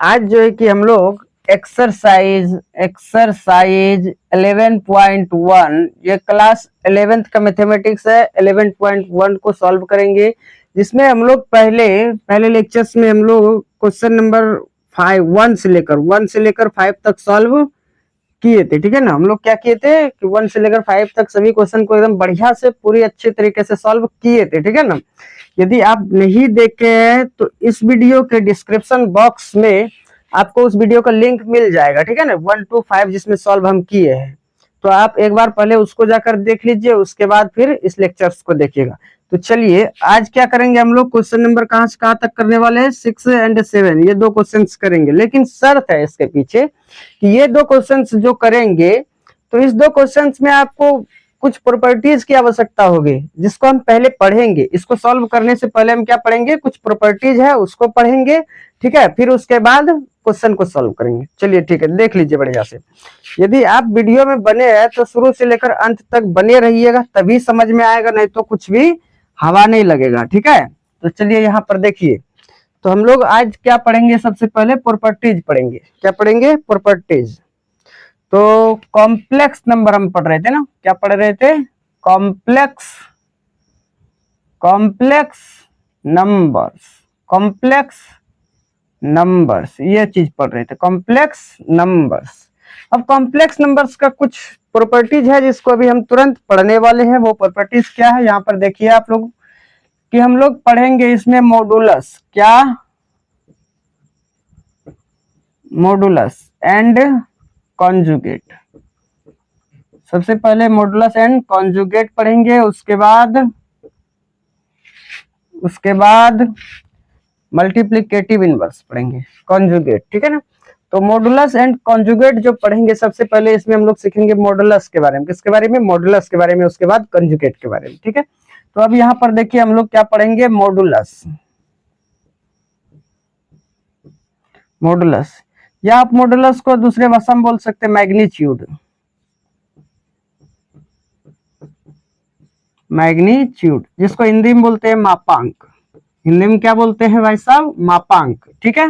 आज जो है कि हम लोग एक्सरसाइज एक्सरसाइज 11.1 ये क्लास 11th का मैथमेटिक्स है 11.1 को सॉल्व करेंगे, जिसमें हम लोग पहले पहले लेक्चर्स में हम लोग क्वेश्चन नंबर 1 से लेकर 5 तक सॉल्व किए थे। ठीक है ना, हम लोग क्या किए थे कि 1 से लेकर 5 तक सभी क्वेश्चन को एकदम बढ़िया से पूरी अच्छे तरीके से सॉल्व किए थे। ठीक है ना, यदि आप नहीं देखे हैं तो इस वीडियो के डिस्क्रिप्शन बॉक्स में आपको उस वीडियो का लिंक मिल जाएगा। ठीक है ना, 1 to 5 जिसमें सॉल्व हम किए हैं, तो आप एक बार पहले उसको जाकर देख लीजिए, उसके बाद फिर इस लेक्चर्स को देखिएगा। तो चलिए आज क्या करेंगे हम लोग, क्वेश्चन नंबर कहां से कहां तक करने वाले हैं, 6 और 7 ये दो क्वेश्चंस करेंगे। लेकिन शर्त है इसके पीछे कि ये दो क्वेश्चंस जो करेंगे तो इस दो क्वेश्चंस में आपको कुछ प्रॉपर्टीज की आवश्यकता होगी, जिसको हम पहले पढ़ेंगे। इसको सॉल्व करने से पहले हम क्या पढ़ेंगे, कुछ प्रॉपर्टीज है उसको पढ़ेंगे। ठीक है, फिर उसके बाद क्वेश्चन को सॉल्व करेंगे। चलिए ठीक है, देख लीजिए बढ़िया से। यदि आप वीडियो में बने हैं तो शुरू से लेकर अंत तक बने रहिएगा, तभी समझ में आएगा, नहीं तो कुछ भी हवा नहीं लगेगा। ठीक है, तो चलिए यहाँ पर देखिए। तो हम लोग आज क्या पढ़ेंगे, सबसे पहले प्रॉपर्टीज पढ़ेंगे। क्या पढ़ेंगे, प्रॉपर्टीज। तो कॉम्प्लेक्स नंबर हम पढ़ रहे थे ना, क्या पढ़ रहे थे, complex complex numbers complex numbers ये चीज पढ़ रहे थे, कॉम्प्लेक्स नंबर्स। अब कॉम्प्लेक्स नंबर्स का कुछ प्रॉपर्टीज है जिसको अभी हम तुरंत पढ़ने वाले हैं। वो प्रॉपर्टीज क्या है, यहाँ पर देखिए आप लोग कि हम लोग पढ़ेंगे इसमें मॉडुलस, क्या, मॉडुलस एंड कॉन्जुगेट। सबसे पहले मॉडुलस एंड कॉन्जुगेट पढ़ेंगे, उसके बाद मल्टीप्लिकेटिव इनवर्स पढ़ेंगे, कॉन्जुगेट। ठीक है ना, तो मॉडुलस एंड कॉन्जुगेट जो पढ़ेंगे, सबसे पहले इसमें हम लोग सीखेंगे मॉडुलस के बारे में। किसके बारे में, मॉडुलस के बारे में, उसके बाद कॉन्जुगेट के बारे में। ठीक है, तो अब यहाँ पर देखिए हम लोग क्या पढ़ेंगे, मॉडुलस। मॉडुलस या आप मॉडुलस को दूसरे भाषा में बोल सकते हैं मैग्नीट्यूड। मैग्नीट्यूड जिसको हिंदी में बोलते हैं मापांक। हिंदी में क्या बोलते हैं भाई साहब, मापांक। ठीक है,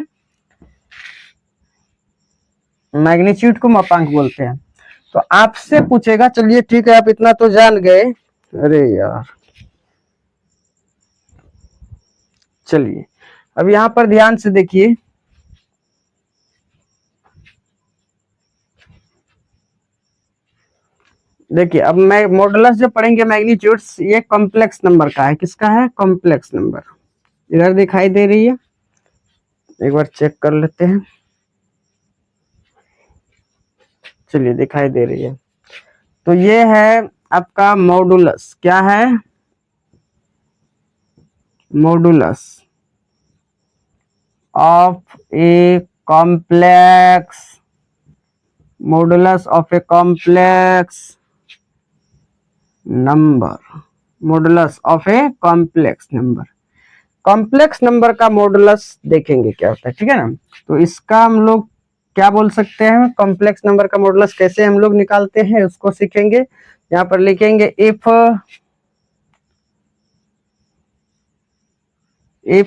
मैग्नीट्यूड को मापांक बोलते हैं। तो आपसे पूछेगा, चलिए ठीक है आप इतना तो जान गए। अरे यार, चलिए अब यहां पर ध्यान से देखिए। देखिए अब मैं मॉडुलस जो पढ़ेंगे मैग्नीट्यूड्स, ये कॉम्प्लेक्स नंबर का है। किसका है, कॉम्प्लेक्स नंबर। इधर दिखाई दे रही है, एक बार चेक कर लेते हैं। चलिए दिखाई दे रही है। तो ये है आपका मॉडुलस। क्या है, modulus of a complex, modulus of a complex number, modulus of a complex number. Complex number का मॉडुलस देखेंगे क्या होता है। ठीक है ना, तो इसका हम लोग क्या बोल सकते हैं, कॉम्प्लेक्स नंबर का मॉडुलस कैसे हम लोग निकालते हैं उसको सीखेंगे। यहाँ पर लिखेंगे इफ ये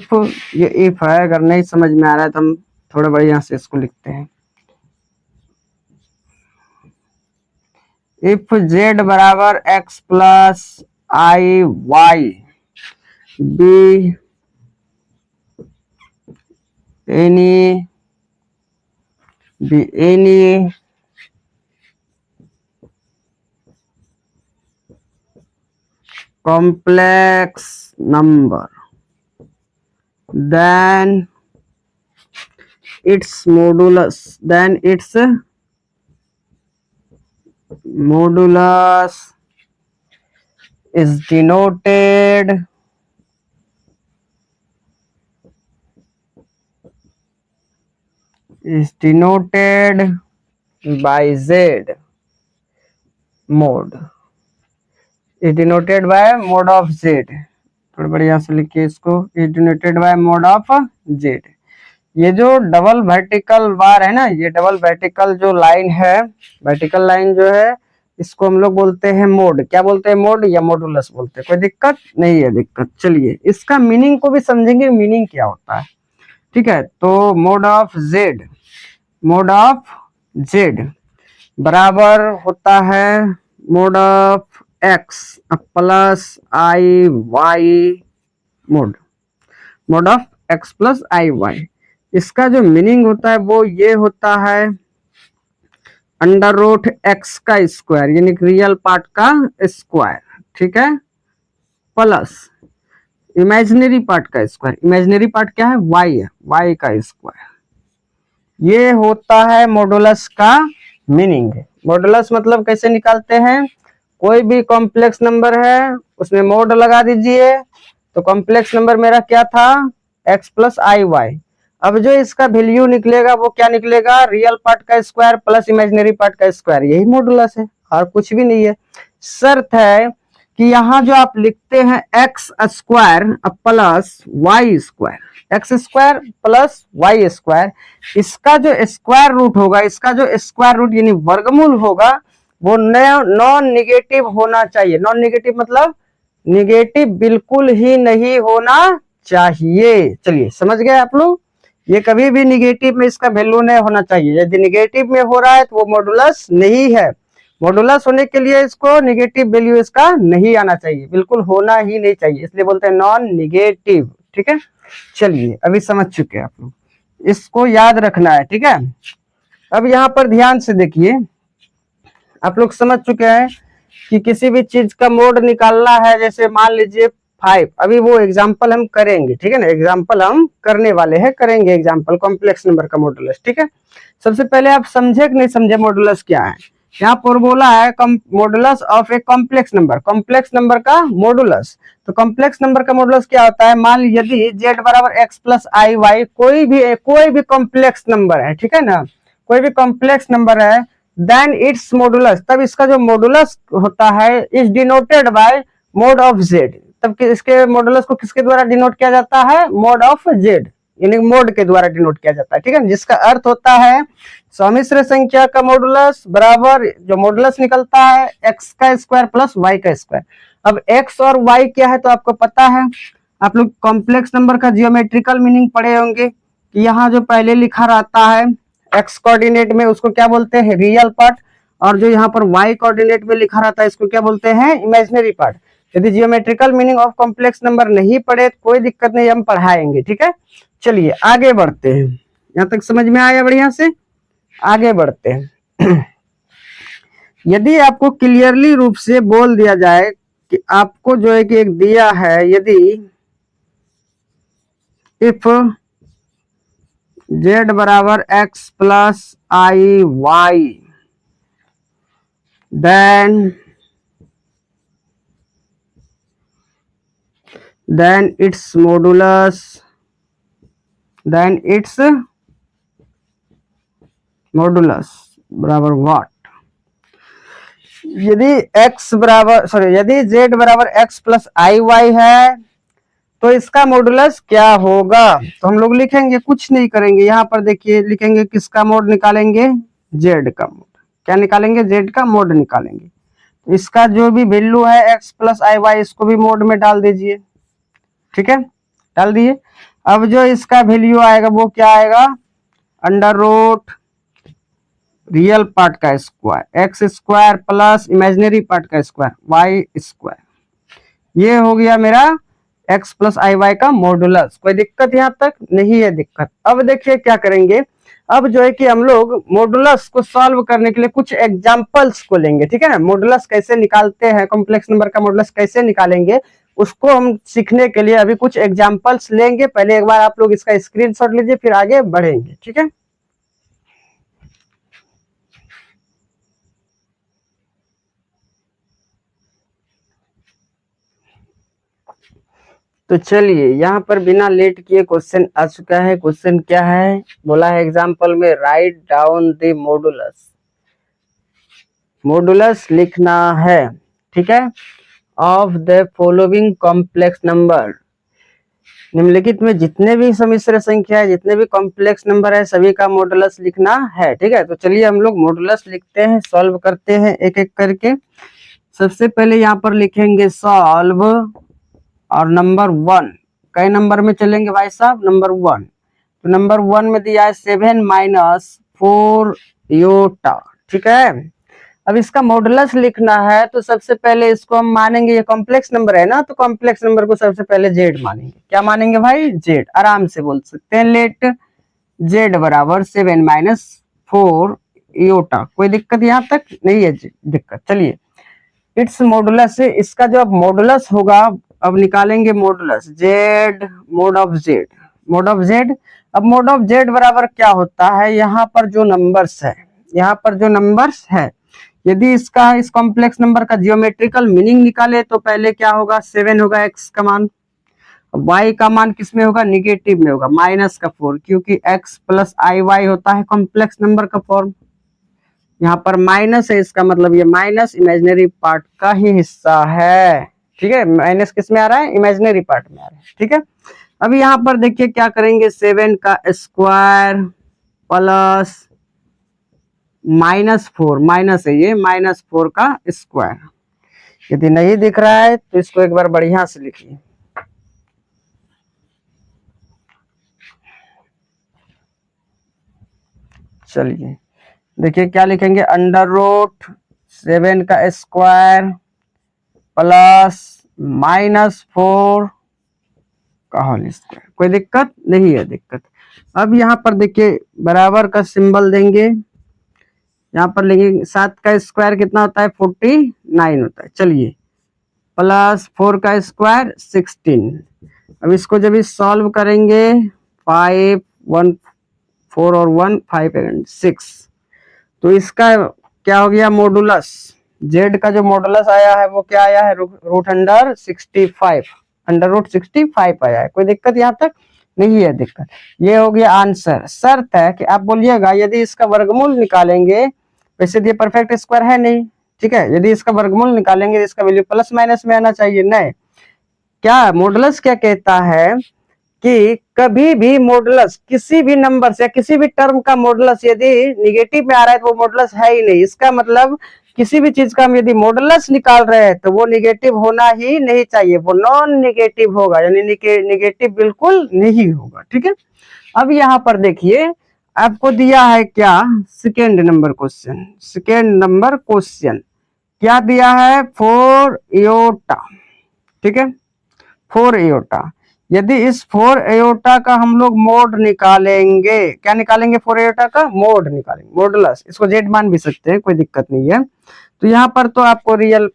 इफ है, अगर नहीं समझ में आ रहा है तो हम थोड़ा बढ़िया से इसको लिखते हैं। इफ जेड बराबर x plus I Y be any complex number, then its modulus is denoted by Z mode, is denoted by mode of Z। थोड़ा बढ़िया से लिखिए इसको, is denoted by mode of Z। ये जो डबल वर्टिकल बार है ना, ये डबल वर्टिकल जो लाइन है, वर्टिकल लाइन जो है, इसको हम लोग बोलते हैं मोड। क्या बोलते हैं, मोड या मॉडुलस बोलते हैं। कोई दिक्कत नहीं है, दिक्कत। चलिए इसका मीनिंग को भी समझेंगे, मीनिंग क्या होता है। ठीक है। तो मोड ऑफ जेड बराबर होता है mod of x plus I y mod of x plus I y. इसका जो मीनिंग होता है वो ये होता है अंडर रूट एक्स का स्क्वायर यानी रियल पार्ट का स्क्वायर, ठीक है, प्लस इमेजिनरी पार्ट का स्क्वायर। इमेजिनरी पार्ट क्या है? वाई है, वाई का स्क्वायर। ये होता है मॉडुलस का मीनिंग। मॉडुलस मतलब कैसे निकालते हैं? कोई भी कॉम्प्लेक्स नंबर है उसमें मोड लगा दीजिए। तो कॉम्प्लेक्स नंबर मेरा क्या था? x प्लस आई वाई। अब जो इसका वैल्यू निकलेगा वो क्या निकलेगा? रियल पार्ट का स्क्वायर प्लस इमेजिनरी पार्ट का स्क्वायर। यही मॉडुलस है और कुछ भी नहीं है। शर्त है कि यहाँ जो आप लिखते हैं x square plus y square, x square plus y square, इसका जो स्क्वायर रूट होगा, इसका जो स्क्वायर रूट यानी वर्गमूल होगा वो नॉन निगेटिव होना चाहिए। नॉन निगेटिव मतलब निगेटिव बिल्कुल ही नहीं होना चाहिए। चलिए समझ गए आप लोग? ये कभी भी निगेटिव में इसका वैल्यू नहीं होना चाहिए। यदि निगेटिव में हो रहा है तो वो मॉडुलस नहीं है। मॉडुलस होने के लिए इसको निगेटिव वैल्यू इसका नहीं आना चाहिए, बिल्कुल होना ही नहीं चाहिए, इसलिए बोलते हैं नॉन निगेटिव। ठीक है, चलिए अभी समझ चुके हैं आप लोग, इसको याद रखना है। ठीक है, अब यहाँ पर ध्यान से देखिए, आप लोग समझ चुके हैं कि किसी भी चीज का मोड निकालना है। जैसे मान लीजिए 5, अभी वो एग्जाम्पल हम करेंगे, ठीक है ना, एग्जाम्पल हम करने वाले हैं, करेंगे एग्जाम्पल कॉम्प्लेक्स नंबर का मॉडुलस। ठीक है, सबसे पहले आप समझे कि नहीं समझे मॉडुलस क्या है? यहाँ पर बोला है modulus of a complex number, complex number का मॉडुलस। तो कॉम्प्लेक्स नंबर का मॉडुलस क्या होता है? मान लीजिए यदि z बराबर x प्लस आई वाई कोई भी कॉम्प्लेक्स नंबर है, ठीक है ना, कोई भी कॉम्प्लेक्स नंबर है, देन इट्स मॉडुलस, तब इसका जो मॉडुलस होता है is denoted by mod of Z. तब इसके मॉडुलस को किसके द्वारा डिनोट किया जाता है? मोड ऑफ जेड, यानी मोड के द्वारा डिनोट किया जाता है। ठीक है, जिसका अर्थ होता है सम्मिश्र संख्या का मॉडुलस बराबर जो मॉडुलस निकलता है एक्स का स्क्वायर प्लस वाई का स्क्वायर। अब एक्स और वाई क्या है तो आपको पता है, आप लोग कॉम्प्लेक्स नंबर का जियोमेट्रिकल मीनिंग पढ़े होंगे कि यहाँ जो पहले लिखा रहता है एक्स कोऑर्डिनेट में उसको क्या बोलते हैं? रियल पार्ट, और जो यहाँ पर वाई कोऑर्डिनेट में लिखा रहता है इसको क्या बोलते हैं? Imaginary part. यदि geometrical meaning of complex number नहीं पढ़े तो कोई दिक्कत नहीं, हम पढ़ाएंगे। ठीक है, चलिए आगे बढ़ते हैं। यहाँ तक समझ में आया? बढ़िया से आगे बढ़ते हैं। यदि आपको क्लियरली रूप से बोल दिया जाए कि आपको जो है कि एक दिया है, यदि इफ z बराबर x प्लस आई वाई then its modulus बराबर व्हाट? यदि z बराबर x प्लस आई वाई है तो इसका मॉडुलस क्या होगा? तो हम लोग लिखेंगे, कुछ नहीं करेंगे, यहाँ पर देखिए लिखेंगे किसका मोड निकालेंगे? z का मोड। क्या निकालेंगे? z का मोड निकालेंगे। इसका जो भी वैल्यू है x प्लस आई वाई इसको भी मोड में डाल दीजिए। ठीक है, डाल दिए। अब जो इसका वैल्यू आएगा वो क्या आएगा? अंडर रूट रियल पार्ट का square x square plus imaginary part का स्क्वायर वाई स्क्वायर। ये हो गया मेरा x प्लस आई वाई का मॉडुलस। कोई दिक्कत यहाँ तक? नहीं है दिक्कत। अब देखिए क्या करेंगे, अब जो है कि हम लोग मॉडुलस को सॉल्व करने के लिए कुछ एग्जांपल्स को लेंगे। ठीक है ना, मॉडुलस कैसे निकालते हैं, कॉम्प्लेक्स नंबर का मॉडुलस कैसे निकालेंगे, उसको हम सीखने के लिए अभी कुछ एग्जांपल्स लेंगे। पहले एक बार आप लोग इसका स्क्रीनशॉट लीजिए, फिर आगे बढ़ेंगे। ठीक है, तो चलिए यहाँ पर बिना लेट किए क्वेश्चन आ चुका है। क्वेश्चन क्या है? बोला है एग्जाम्पल में write down the modulus, modulus लिखना है। ठीक है, of the following complex number, निम्नलिखित में जितने भी सम्मिश्र संख्या है, जितने भी कॉम्प्लेक्स नंबर है, सभी का मॉडुलस लिखना है। ठीक है, तो चलिए हम लोग मॉडुलस लिखते हैं, सॉल्व करते हैं एक एक करके। सबसे पहले यहाँ पर लिखेंगे सॉल्व और नंबर 1, कई नंबर में चलेंगे भाई साहब? नंबर 1। तो नंबर 1 में दिया है 7 माइनस 4 योटा, ठीक है। अब इसका मॉडुलस लिखना है तो सबसे पहले इसको हम मानेंगे, ये कॉम्प्लेक्स नंबर है ना, तो कॉम्प्लेक्स नंबर को सबसे पहले जेड मानेंगे। क्या मानेंगे भाई? जेड। आराम से बोल सकते हैं, लेट जेड बराबर 7 माइनस 4 योटा। कोई दिक्कत यहाँ तक नहीं है दिक्कत। चलिए, इट्स मॉडुलस से इसका जो अब मॉडुलस होगा, अब निकालेंगे modulus Z mode of Z, mode of Z. अब मोड ऑफ जेड बराबर क्या होता है, यहाँ पर जो नंबर्स है, यहाँ पर जो नंबर्स है, यदि इसका इस कॉम्प्लेक्स नंबर का जियोमेट्रिकल मीनिंग निकाले तो पहले क्या होगा, 7 होगा एक्स का मान, y का मान किस में होगा, निगेटिव में होगा, माइनस का 4, क्योंकि x प्लस आई वाई होता है कॉम्प्लेक्स नंबर का फॉर्म। यहाँ पर माइनस है, इसका मतलब ये माइनस इमेजिनरी पार्ट का ही हिस्सा है, ठीक है। माइनस किस में आ रहा है, इमेजिनरी पार्ट में आ रहा है, ठीक है। अब यहाँ पर देखिए क्या करेंगे, 7 का स्क्वायर प्लस -4, माइनस है ये, -4 का स्क्वायर। यदि नहीं दिख रहा है तो इसको एक बार बढ़िया से लिखिए। चलिए देखिए क्या लिखेंगे, √7 का स्क्वायर प्लस -4 का होल स्क्वायर। कोई दिक्कत नहीं है, दिक्कत। अब यहाँ पर देखिए बराबर का सिंबल देंगे, यहाँ पर लेंगे 7 का स्क्वायर कितना होता है, 49 होता है। चलिए, प्लस 4 का स्क्वायर 16। अब इसको जब इस सॉल्व करेंगे, 5 1 4 और 1 5 एंड 6, तो इसका क्या हो गया, मॉडुलस जेड का जो मॉडुलस आया है वो क्या आया है, √65, √65 आया है। कोई दिक्कत यहाँ तक नहीं है, दिक्कत। ये हो गया आंसर। शर्त है कि आप बोलिएगा यदि इसका वर्गमूल निकालेंगे, वैसे ये परफेक्ट स्क्वायर है नहीं, ठीक है, यदि इसका वर्गमूल निकालेंगे इसका वैल्यू प्लस माइनस में आना चाहिए। नहीं, क्या मॉडुलस क्या कहता है कि कभी भी मॉडुलस किसी भी नंबर से या किसी भी टर्म का मॉडुलस यदि निगेटिव में आ रहा है तो वो मॉडुलस है ही नहीं। इसका मतलब किसी भी चीज का हम यदि मॉडुलस निकाल रहे हैं तो वो निगेटिव होना ही नहीं चाहिए, वो नॉन निगेटिव होगा, यानी निगेटिव बिल्कुल नहीं होगा, ठीक है। अब यहाँ पर देखिए आपको दिया है क्या, second number question, second number question क्या दिया है, 4 एयोटा, ठीक है, 4 एयोटा। यदि इस 4 एयोटा का हम लोग मोड निकालेंगे, क्या निकालेंगे, 4 एयोटा का मोड निकालेंगे, मॉडुलस। इसको जेड मान भी सकते हैं, कोई दिक्कत नहीं है। तो यहाँ पर तो आपको रियल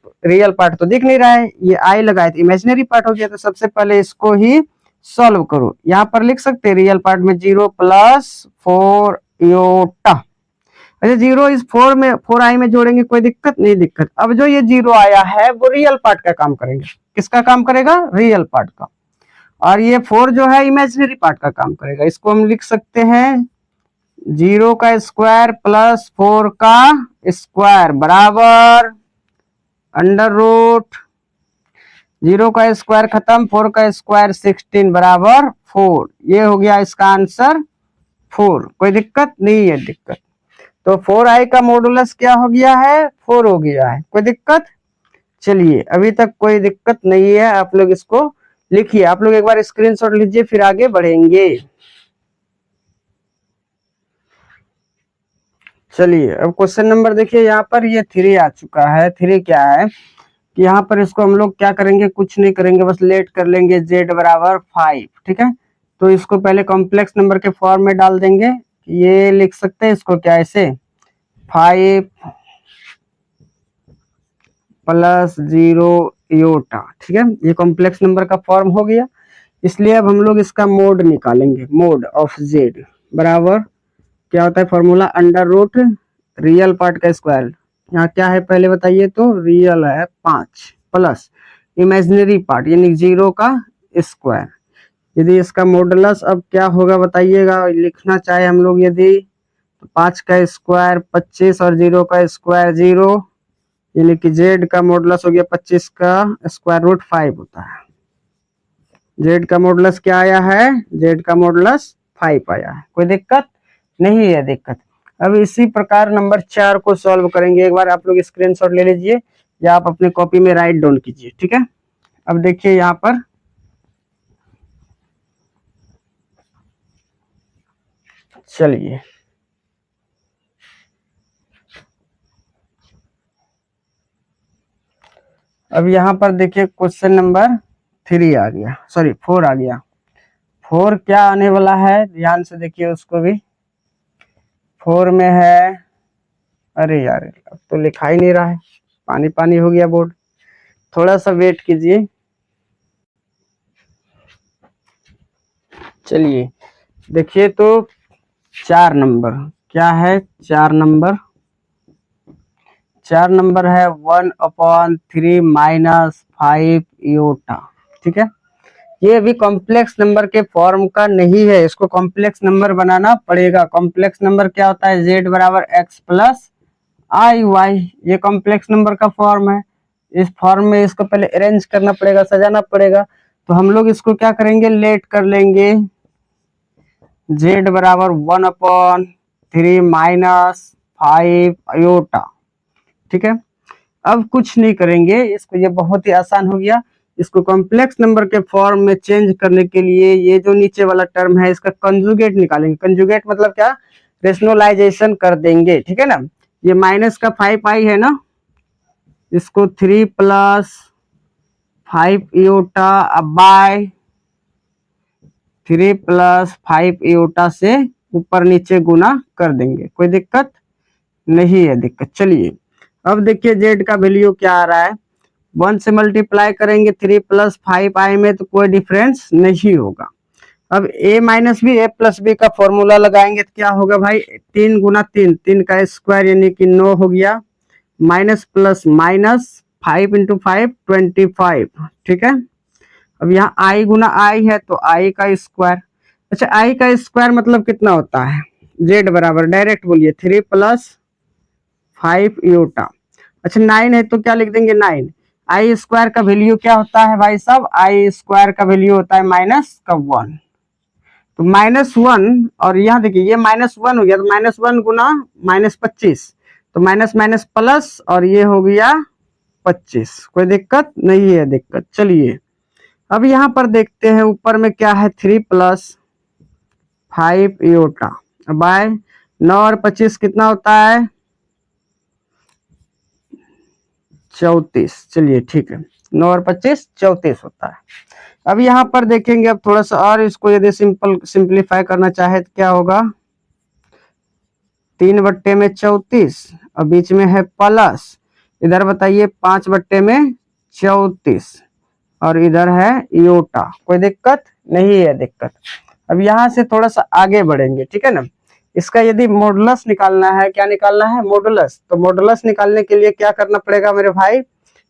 पार्ट तो दिख नहीं रहा है, ये आई लगाए तो इमेजिनरी पार्ट हो गया, तो सबसे पहले इसको ही सॉल्व करो। यहाँ पर लिख सकते हैं रियल पार्ट में 0 + 4 एयोटा। अच्छा, 0 इस 4 में 4i में जोड़ेंगे, कोई दिक्कत नहीं, दिक्कत। अब जो ये 0 आया है वो रियल पार्ट का काम करेगा, किसका काम करेगा, रियल पार्ट का। और ये 4 जो है इमेजिनरी पार्ट का काम करेगा। इसको हम लिख सकते हैं 0 का स्क्वायर प्लस 4 का स्क्वायर बराबर √0 का स्क्वायर खत्म, 4 का स्क्वायर 16 बराबर 4। ये हो गया इसका आंसर 4। कोई दिक्कत नहीं है, दिक्कत। तो 4i का मॉडुलस क्या हो गया है, 4 हो गया है। कोई दिक्कत? चलिए, अभी तक कोई दिक्कत नहीं है। आप लोग इसको लिखिए, आप लोग एक बार स्क्रीनशॉट लीजिए, फिर आगे बढ़ेंगे। चलिए, अब क्वेश्चन नंबर देखिए, यहाँ पर ये 3 आ चुका है। 3 क्या है कि यहाँ पर इसको हम लोग क्या करेंगे, कुछ नहीं करेंगे, बस लेट कर लेंगे z बराबर 5, ठीक है। तो इसको पहले कॉम्प्लेक्स नंबर के फॉर्म में डाल देंगे। ये लिख सकते हैं इसको क्या, ऐसे 5 + 0 एयोटा, ठीक है। ये कॉम्प्लेक्स नंबर का फॉर्म हो गया। इसलिए अब हम लोग इसका मोड निकालेंगे, मोड ऑफ जेड बराबर क्या होता है, फॉर्मूला √ रियल पार्ट का स्क्वायर। यहाँ क्या है पहले बताइए, तो रियल है 5 प्लस इमेजिनरी पार्ट यानी 0 का स्क्वायर। यदि इसका मॉडुलस अब क्या होगा बताइएगा, लिखना चाहे हम लोग, यदि 5 का स्क्वायर 25 और 0 का स्क्वायर 0, यानी कि जेड का मॉडुलस हो गया 25 का स्क्वायर रूट 5 होता है। जेड का मॉडुलस क्या आया है, जेड का मॉडुलस 5 आया है। कोई दिक्कत नहीं है, दिक्कत। अब इसी प्रकार नंबर 4 को सॉल्व करेंगे। एक बार आप लोग स्क्रीनशॉट ले लीजिए या आप अपने कॉपी में राइट डाउन कीजिए, ठीक है। अब देखिए यहाँ पर चलिए अब यहाँ पर देखिए क्वेश्चन नंबर 3 आ गया, सॉरी 4 आ गया। 4 क्या आने वाला है, ध्यान से देखिए उसको भी। 4 में है, अरे यार अब तो लिखा ही नहीं रहा है, पानी पानी हो गया बोर्ड, थोड़ा सा वेट कीजिए। चलिए देखिए तो 4 नंबर क्या है, 4 नंबर है 1/3 - 5 इयोटा। ठीक है, ये भी कॉम्प्लेक्स नंबर के फॉर्म का नहीं है, इसको कॉम्प्लेक्स नंबर बनाना पड़ेगा। कॉम्प्लेक्स नंबर क्या होता है, z बराबर x प्लस आई वाई, ये कॉम्प्लेक्स नंबर का फॉर्म है। इस फॉर्म में इसको पहले अरेंज करना पड़ेगा, सजाना पड़ेगा। तो हम लोग इसको क्या करेंगे, लेट कर लेंगे z बराबर 1/3 - 5 आयोटा। ठीक है, अब कुछ नहीं करेंगे इसको, ये बहुत ही आसान हो गया। इसको कॉम्प्लेक्स नंबर के फॉर्म में चेंज करने के लिए ये जो नीचे वाला टर्म है इसका कंजुगेट निकालेंगे। कंजुगेट मतलब क्या, रेशनलाइजेशन कर देंगे। ठीक है ना, ये माइनस का 5 आई है ना, इसको 3 + 5 इयोटा बाय 3 + 5 इयोटा से ऊपर नीचे गुना कर देंगे, कोई दिक्कत नहीं है दिक्कत। चलिए अब देखिए जेड का वैल्यू क्या आ रहा है, 1 से मल्टीप्लाई करेंगे 3 + 5 आई में तो कोई डिफरेंस नहीं होगा। अब a - b a + b का फॉर्मूला लगाएंगे तो क्या होगा भाई, 3 × 3 3 का स्क्वायर यानी कि 9 हो गया, माइनस प्लस माइनस 5 × 5 25। ठीक है, अब यहाँ i गुना i है तो i का स्क्वायर। अच्छा i का स्क्वायर मतलब कितना होता है, z बराबर डायरेक्ट बोलिए 3 + 5 इयोटा। अच्छा 9 है तो क्या लिख देंगे 9। आई स्क्वायर का वैल्यू क्या होता है भाई साहब, आई स्क्वायर का वैल्यू होता है -1। तो -1 और यहाँ देखिए ये -1 हो गया तो -1 गुना -25, तो माइनस माइनस प्लस और ये हो गया 25, कोई दिक्कत नहीं है दिक्कत। चलिए अब यहाँ पर देखते हैं ऊपर में क्या है, 3 + 5 इयोटा बाय 9 और 25 कितना होता है 34। चलिए ठीक है, 9 और 25 34 होता है। अब यहाँ पर देखेंगे, अब थोड़ा सा और इसको यदि सिंप्लीफाई करना चाहे तो क्या होगा, 3/34 और बीच में है प्लस, इधर बताइए 5/34 और इधर है इयोटा, कोई दिक्कत नहीं है दिक्कत। अब यहाँ से थोड़ा सा आगे बढ़ेंगे, ठीक है ना, इसका यदि मॉडुलस निकालना है, क्या निकालना है मॉडुलस, तो मॉडुलस निकालने के लिए क्या करना पड़ेगा मेरे भाई,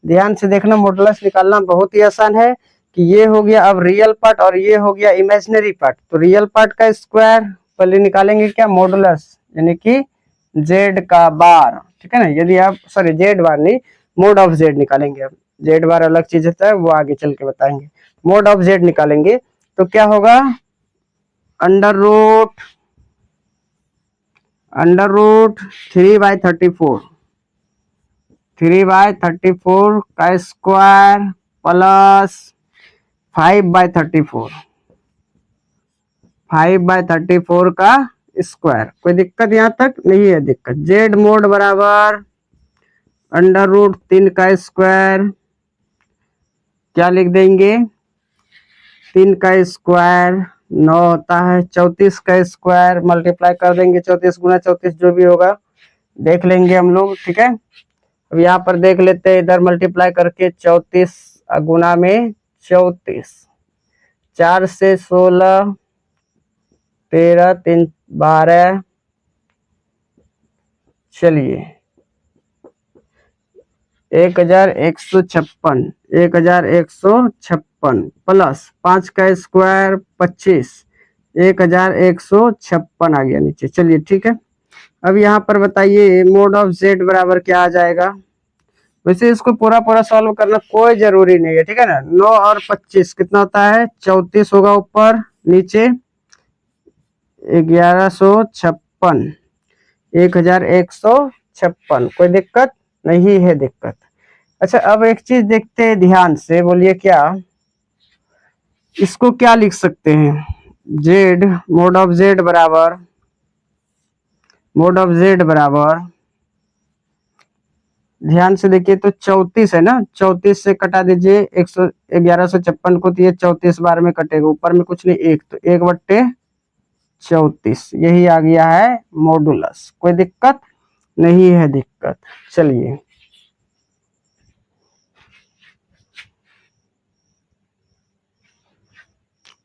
ध्यान से देखना, मॉडुलस निकालना बहुत ही आसान है कि ये हो गया अब रियल पार्ट और ये हो गया इमेजिनरी पार्ट। तो रियल पार्ट का स्क्वायर पहले निकालेंगे क्या, मॉडुलस यानी कि जेड का बार। ठीक है ना, यदि आप सॉरी जेड बार नहीं, मोड ऑफ जेड निकालेंगे। अब जेड बार अलग चीज होता है, वो आगे चल के बताएंगे। मोड ऑफ जेड निकालेंगे तो क्या होगा, अंडर रूट 3/34 3/34 का स्क्वायर प्लस 5/34 5/34 का स्क्वायर, कोई दिक्कत यहाँ तक नहीं है दिक्कत। जेड मोड बराबर अंडर रूट 3 का स्क्वायर, क्या लिख देंगे 3 का स्क्वायर 9 होता है, 34 का स्क्वायर मल्टीप्लाई कर देंगे 34 × 34 जो भी होगा देख लेंगे हम लोग। ठीक है, अब यहाँ पर देख लेते हैं, इधर मल्टीप्लाई करके 34 गुना में 34, 4 से 16 13 3 12, चलिए 1156 प्लस 5 का स्क्वायर 25, 1156 आ गया नीचे। चलिए ठीक है, अब यहाँ पर बताइए मोड ऑफ जेड बराबर क्या आ जाएगा। वैसे इसको पूरा पूरा सॉल्व करना कोई जरूरी नहीं है, ठीक है ना। 9 और 25 कितना होता है 34 होगा, ऊपर नीचे 1156 1156, कोई दिक्कत नहीं है दिक्कत। अच्छा अब एक चीज देखते हैं ध्यान से, बोलिए क्या, इसको क्या लिख सकते हैं, जेड मोड ऑफ जेड बराबर मोड ऑफ जेड बराबर, ध्यान से देखिए तो 34 है ना, 34 से कटा दीजिए 1156 को, तो ये 34 बार में कटेगा, ऊपर में कुछ नहीं, एक तो 1/34, यही आ गया है मॉडुलस। कोई दिक्कत नहीं है दिक्कत। चलिए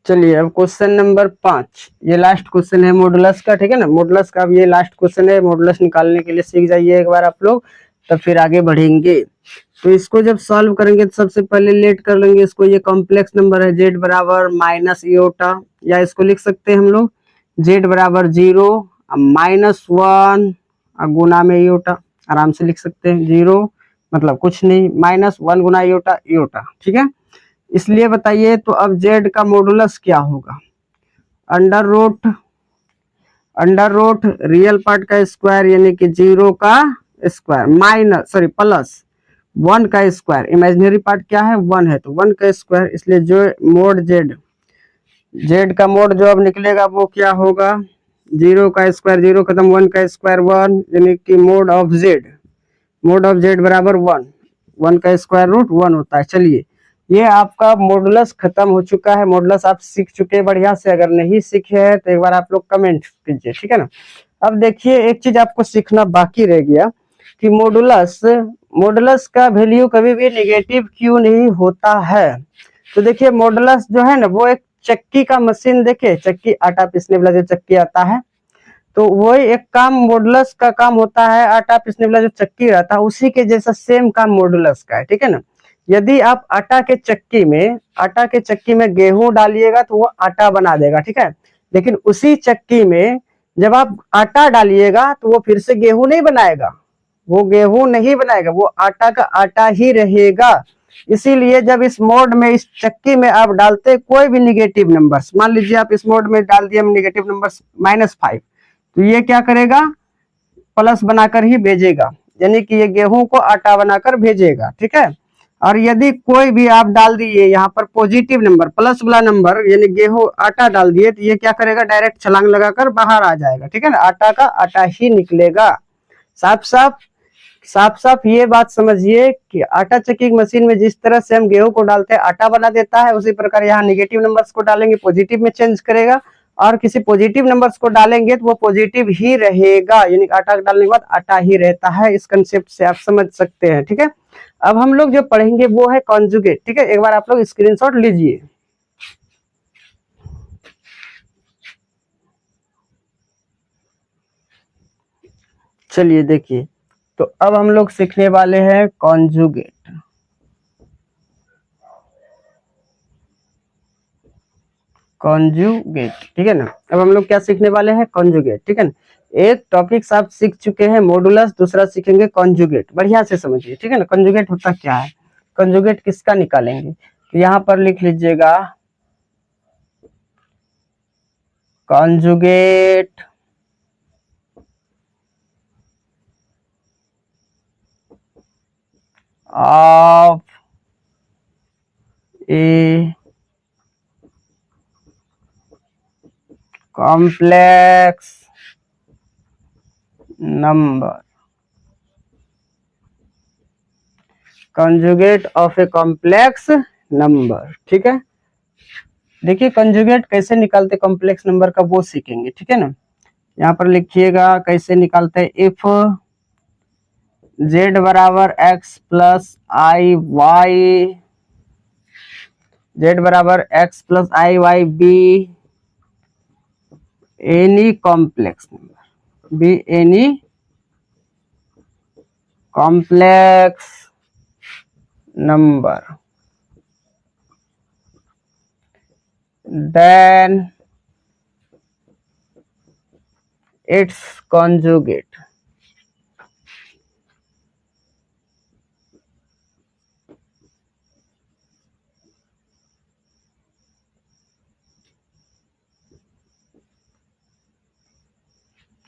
चलिए अब क्वेश्चन नंबर 5, ये लास्ट क्वेश्चन है मॉडुलस का, ठीक है ना, मॉडुलस का अब ये लास्ट क्वेश्चन है। मॉडुलस निकालने के लिए सीख जाइए एक बार आप लोग, तब फिर आगे बढ़ेंगे। तो इसको जब सॉल्व करेंगे तो सबसे पहले लेट कर लेंगे इसको, ये कॉम्प्लेक्स नंबर है, जेड बराबर माइनस इयोटा, या इसको लिख सकते हैं हम लोग जेड बराबर 0 -1 गुना में इयोटा, आराम से लिख सकते हैं। 0 मतलब कुछ नहीं, -1 गुना इयोटा, इयोटा, ठीक है। इसलिए बताइए तो अब जेड का मॉडुलस क्या होगा, अंडर रूट रियल पार्ट का स्क्वायर यानी कि 0 का स्क्वायर माइनस प्लस 1 का स्क्वायर, इमेजिनरी पार्ट क्या है 1 है तो 1 का स्क्वायर, इसलिए जो मोड जेड का मोड जो अब निकलेगा वो क्या होगा, 0 का स्क्वायर 0 खत्म, 1 का स्क्वायर 1, यानी कि मोड ऑफ जेड बराबर 1 का स्क्वायर रूट 1 होता है। चलिए ये आपका मॉडुलस खत्म हो चुका है, मॉडुलस आप सीख चुके हैं बढ़िया से, अगर नहीं सीखे हैं तो एक बार आप लोग कमेंट कीजिए, ठीक है ना। अब देखिए एक चीज आपको सीखना बाकी रह गया कि मॉडुलस का वैल्यू कभी भी नेगेटिव क्यों नहीं होता है। तो देखिए मॉडुलस जो है ना वो एक चक्की का मशीन, देखे चक्की, आटा पीसने वाला जो चक्की आता है, तो वही एक काम मॉडुलस का काम होता है, आटा पीसने वाला जो चक्की रहता है उसी के जैसा सेम काम मॉडुलस का है, ठीक है ना। यदि आप आटा के चक्की में गेहूं डालिएगा तो वो आटा बना देगा, ठीक है। लेकिन उसी चक्की में जब आप आटा डालिएगा तो वो फिर से गेहूं नहीं बनाएगा, वो गेहूं नहीं बनाएगा, वो आटा का आटा ही रहेगा। इसीलिए जब इस मोड में, इस चक्की में आप डालते कोई भी निगेटिव नंबर्स, मान लीजिए आप इस मोड में डाल दिए निगेटिव नंबर्स -5, तो ये क्या करेगा, प्लस बनाकर ही भेजेगा, यानी कि ये गेहूं को आटा बनाकर भेजेगा, ठीक है। और यदि कोई भी आप डाल दिए यहाँ पर पॉजिटिव नंबर, प्लस वाला नंबर, यानी गेहूं आटा डाल दिए, तो ये क्या करेगा, डायरेक्ट छलांग लगाकर बाहर आ जाएगा, ठीक है ना, आटा का आटा ही निकलेगा। साफ साफ साफ साफ ये बात समझिए कि आटा चक्की मशीन में जिस तरह से हम गेहूं को डालते हैं आटा बना देता है, उसी प्रकार यहाँ निगेटिव नंबर्स को डालेंगे पॉजिटिव में चेंज करेगा, और किसी पॉजिटिव नंबर्स को डालेंगे तो वो पॉजिटिव ही रहेगा, यानी आटा डालने के बाद आटा ही रहता है। इस कंसेप्ट से आप समझ सकते हैं, ठीक है। अब हम लोग जो पढ़ेंगे वो है कॉन्जुगेट, ठीक है, एक बार आप लोग स्क्रीनशॉट लीजिए। चलिए देखिए, तो अब हम लोग सीखने वाले हैं कॉन्जुगेट। ठीक है ना। अब हम लोग क्या सीखने वाले हैं, कॉन्जुगेट, ठीक है ना। एक टॉपिक आप सीख चुके हैं मॉडुलस, दूसरा सीखेंगे कॉन्जुगेट, बढ़िया से समझिए, ठीक है ना। कॉन्जुगेट होता क्या है, कॉन्जुगेट किसका निकालेंगे, तो यहाँ पर लिख लीजिएगा conjugate of a complex number, conjugate of a complex number, ठीक है। देखिए कंजुगेट कैसे निकालते कॉम्प्लेक्स नंबर का वो सीखेंगे, ठीक है ना। यहाँ पर लिखिएगा कैसे निकालते हैं, इफ जेड बराबर एक्स प्लस आई वाई, जेड बराबर x plus I Y be any complex number, be any complex number, then its conjugate,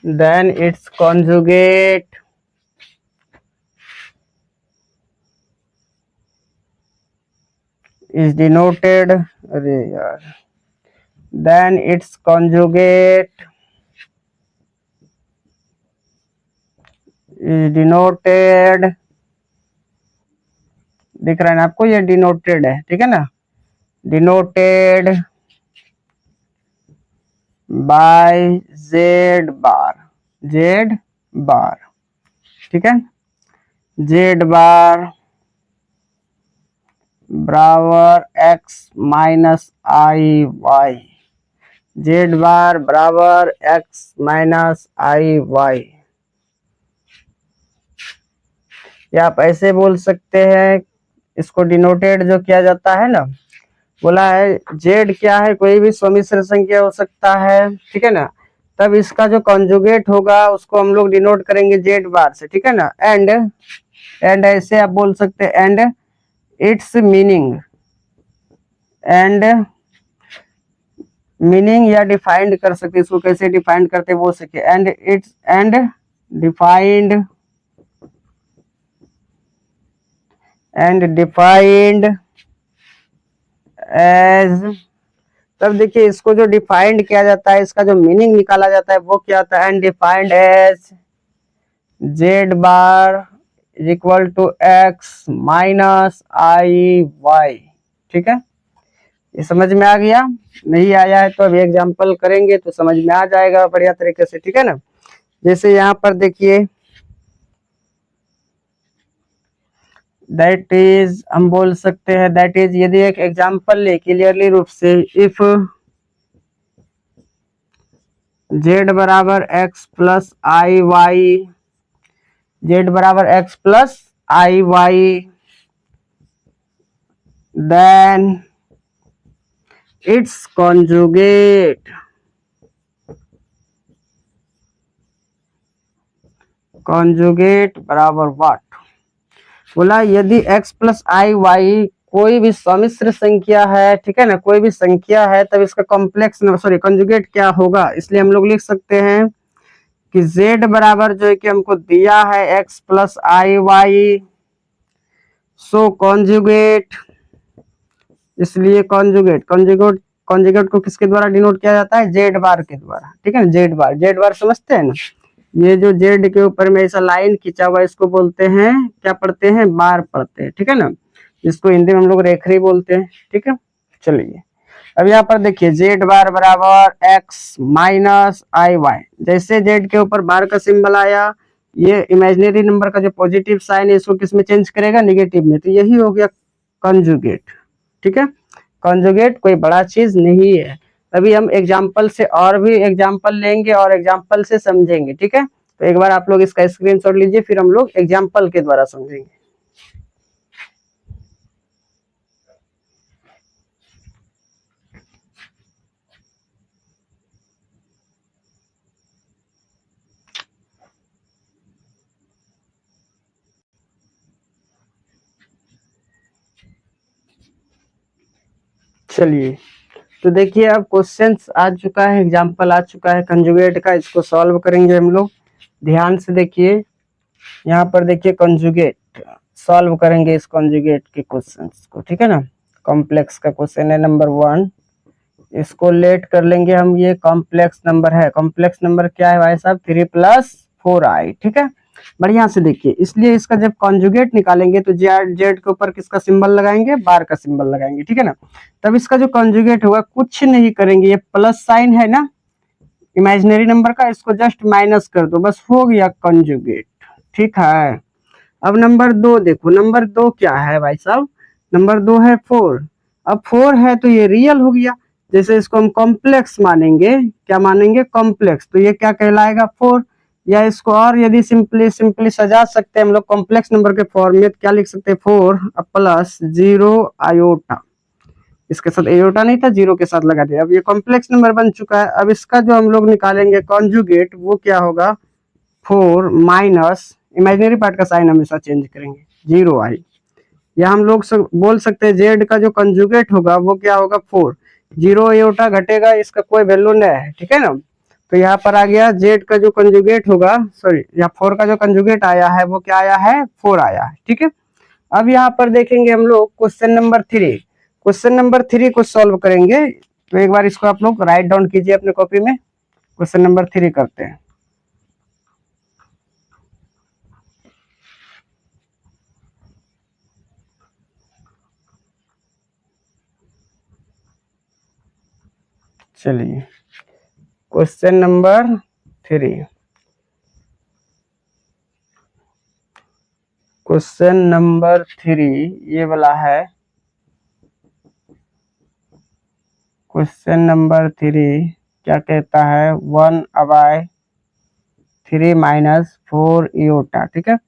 then its conjugate is denoted, अरे यार, then its conjugate is denoted, दिख रहा है ना आपको, ये डिनोटेड है, ठीक है ना, denoted by Z bar, Z bar, ठीक है, जेड बार बराबर एक्स माइनस आई वाई, जेड बार बराबर एक्स माइनस आई वाई, या आप ऐसे बोल सकते हैं, इसको डिनोटेड जो किया जाता है ना, बोला है जेड क्या है, कोई भी सम्मिश्र संख्या हो सकता है, ठीक है ना, तब इसका जो कॉन्जुगेट होगा उसको हम लोग डिनोट करेंगे जेड बार से, ठीक है ना, एंड ऐसे आप बोल सकते हैं, and its meaning, and meaning या डिफाइंड कर सकते, इसको कैसे डिफाइंड करते बोल सकते, and its and defined, and defined as, तब देखिए इसको जो डिफाइंड किया जाता है, इसका जो मीनिंग निकाला जाता है वो क्या होता है, and defined as z bar is equal to x minus I y, ठीक है, ये समझ में आ गया, नहीं आया है तो अभी एग्जांपल करेंगे तो समझ में आ जाएगा बढ़िया तरीके से, ठीक है ना। जैसे यहाँ पर देखिए, दैट इज, हम बोल सकते हैं दैट इज, यदि एक एग्जांपल ले क्लियरली रूप से, इफ जेड बराबर एक्स प्लस आई वाई, जेड बराबर एक्स प्लस आई Y, then its conjugate, conjugate बराबर व्हाट, बोला यदि x प्लस आई वाई कोई भी सम्मिश्र संख्या है, ठीक है ना, कोई भी संख्या है, तब इसका कॉम्प्लेक्स सॉरी कॉन्जुगेट क्या होगा, इसलिए हम लोग लिख सकते हैं कि z बराबर जो है कि हमको दिया है x प्लस आई वाई, सो कॉन्जुगेट, इसलिए कॉन्जुगेट, कॉन्जुगेट को किसके द्वारा डिनोट किया जाता है, जेड बार के द्वारा, ठीक है ना, जेड बार, जेड बार समझते हैं ना, ये जो जेड के ऊपर में ऐसा लाइन खींचा हुआ इसको बोलते हैं, क्या पढ़ते हैं, बार पढ़ते हैं, ठीक है ना, इसको हिंदी में हम लोग रेखरी बोलते हैं, ठीक है। चलिए अब यहाँ पर देखिए, जेड बार बराबर एक्स माइनस आई वाई, जैसे जेड के ऊपर बार का सिंबल आया, ये इमेजिनरी नंबर का जो पॉजिटिव साइन है इसको किस में चेंज करेगा, निगेटिव में, तो यही हो गया कंजुगेट, ठीक है, कंजुगेट कोई बड़ा चीज नहीं है। अभी हम एग्जाम्पल से और भी एग्जाम्पल लेंगे और एग्जाम्पल से समझेंगे, ठीक है, तो एक बार आप लोग इसका स्क्रीनशॉट लीजिए, फिर हम लोग एग्जाम्पल के द्वारा समझेंगे। चलिए तो देखिए अब क्वेश्चंस आ चुका है, एग्जाम्पल आ चुका है कंजुगेट का, इसको सॉल्व करेंगे हम लोग, ध्यान से देखिए, यहाँ पर देखिए कंजुगेट सॉल्व करेंगे इस कंजुगेट के क्वेश्चंस को, ठीक है ना, कॉम्प्लेक्स का क्वेश्चन है नंबर 1, इसको लेट कर लेंगे हम, ये कॉम्प्लेक्स नंबर है, कॉम्प्लेक्स नंबर क्या है भाई साहब, 3 + 4i, ठीक है, बढ़िया से देखिए, इसलिए इसका जब कॉन्जुगेट निकालेंगे तो जेड के ऊपर किसका सिंबल लगाएंगे, बार का सिंबल लगाएंगे, ठीक है ना, तब इसका जो कॉन्जुगेट होगा कुछ नहीं करेंगे, ये प्लस साइन है ना इमेजिनरी नंबर का, इसको जस्ट माइनस कर दो, बस हो गया कॉन्जुगेट, ठीक है। अब नंबर 2 देखो, नंबर 2 क्या है भाई साहब, नंबर 2 है 4, अब 4 है तो ये रियल हो गया, जैसे इसको हम कॉम्प्लेक्स मानेंगे, क्या मानेंगे, कॉम्प्लेक्स, तो ये क्या कहलाएगा 4, या इसको और यदि सिंपली सजा सकते हैं हम लोग कॉम्प्लेक्स नंबर के फॉर्म में, क्या लिख सकते हैं, 4 प्लस 0 आयोटा, इसके साथ एयोटा नहीं था, 0 के साथ लगा दिया, अब ये कॉम्प्लेक्स नंबर बन चुका है। अब इसका जो हम लोग निकालेंगे कॉन्जुगेट, वो क्या होगा, 4 माइनस इमेजिनरी पार्ट का साइन हमेशा चेंज करेंगे, 0i, या हम लोग बोल सकते हैं जेड का जो कंजुगेट होगा वो क्या होगा, 4, 0 एयोटा घटेगा, इसका कोई वैल्यू नहीं है, ठीक है ना, तो यहाँ पर आ गया जेड का जो कंजुगेट होगा, सॉरी यहाँ 4 का जो कंजुगेट आया है वो क्या आया है, 4 आया है, ठीक है। अब यहाँ पर देखेंगे हम लोग क्वेश्चन नंबर 3, क्वेश्चन नंबर 3 को सॉल्व करेंगे, तो एक बार इसको आप लोग राइट डाउन कीजिए अपने कॉपी में, क्वेश्चन नंबर 3 करते हैं। चलिए क्वेश्चन नंबर 3, क्वेश्चन नंबर 3 ये वाला है। क्वेश्चन नंबर 3 क्या कहता है, 1/3 माइनस 4 इयोटा। ठीक है,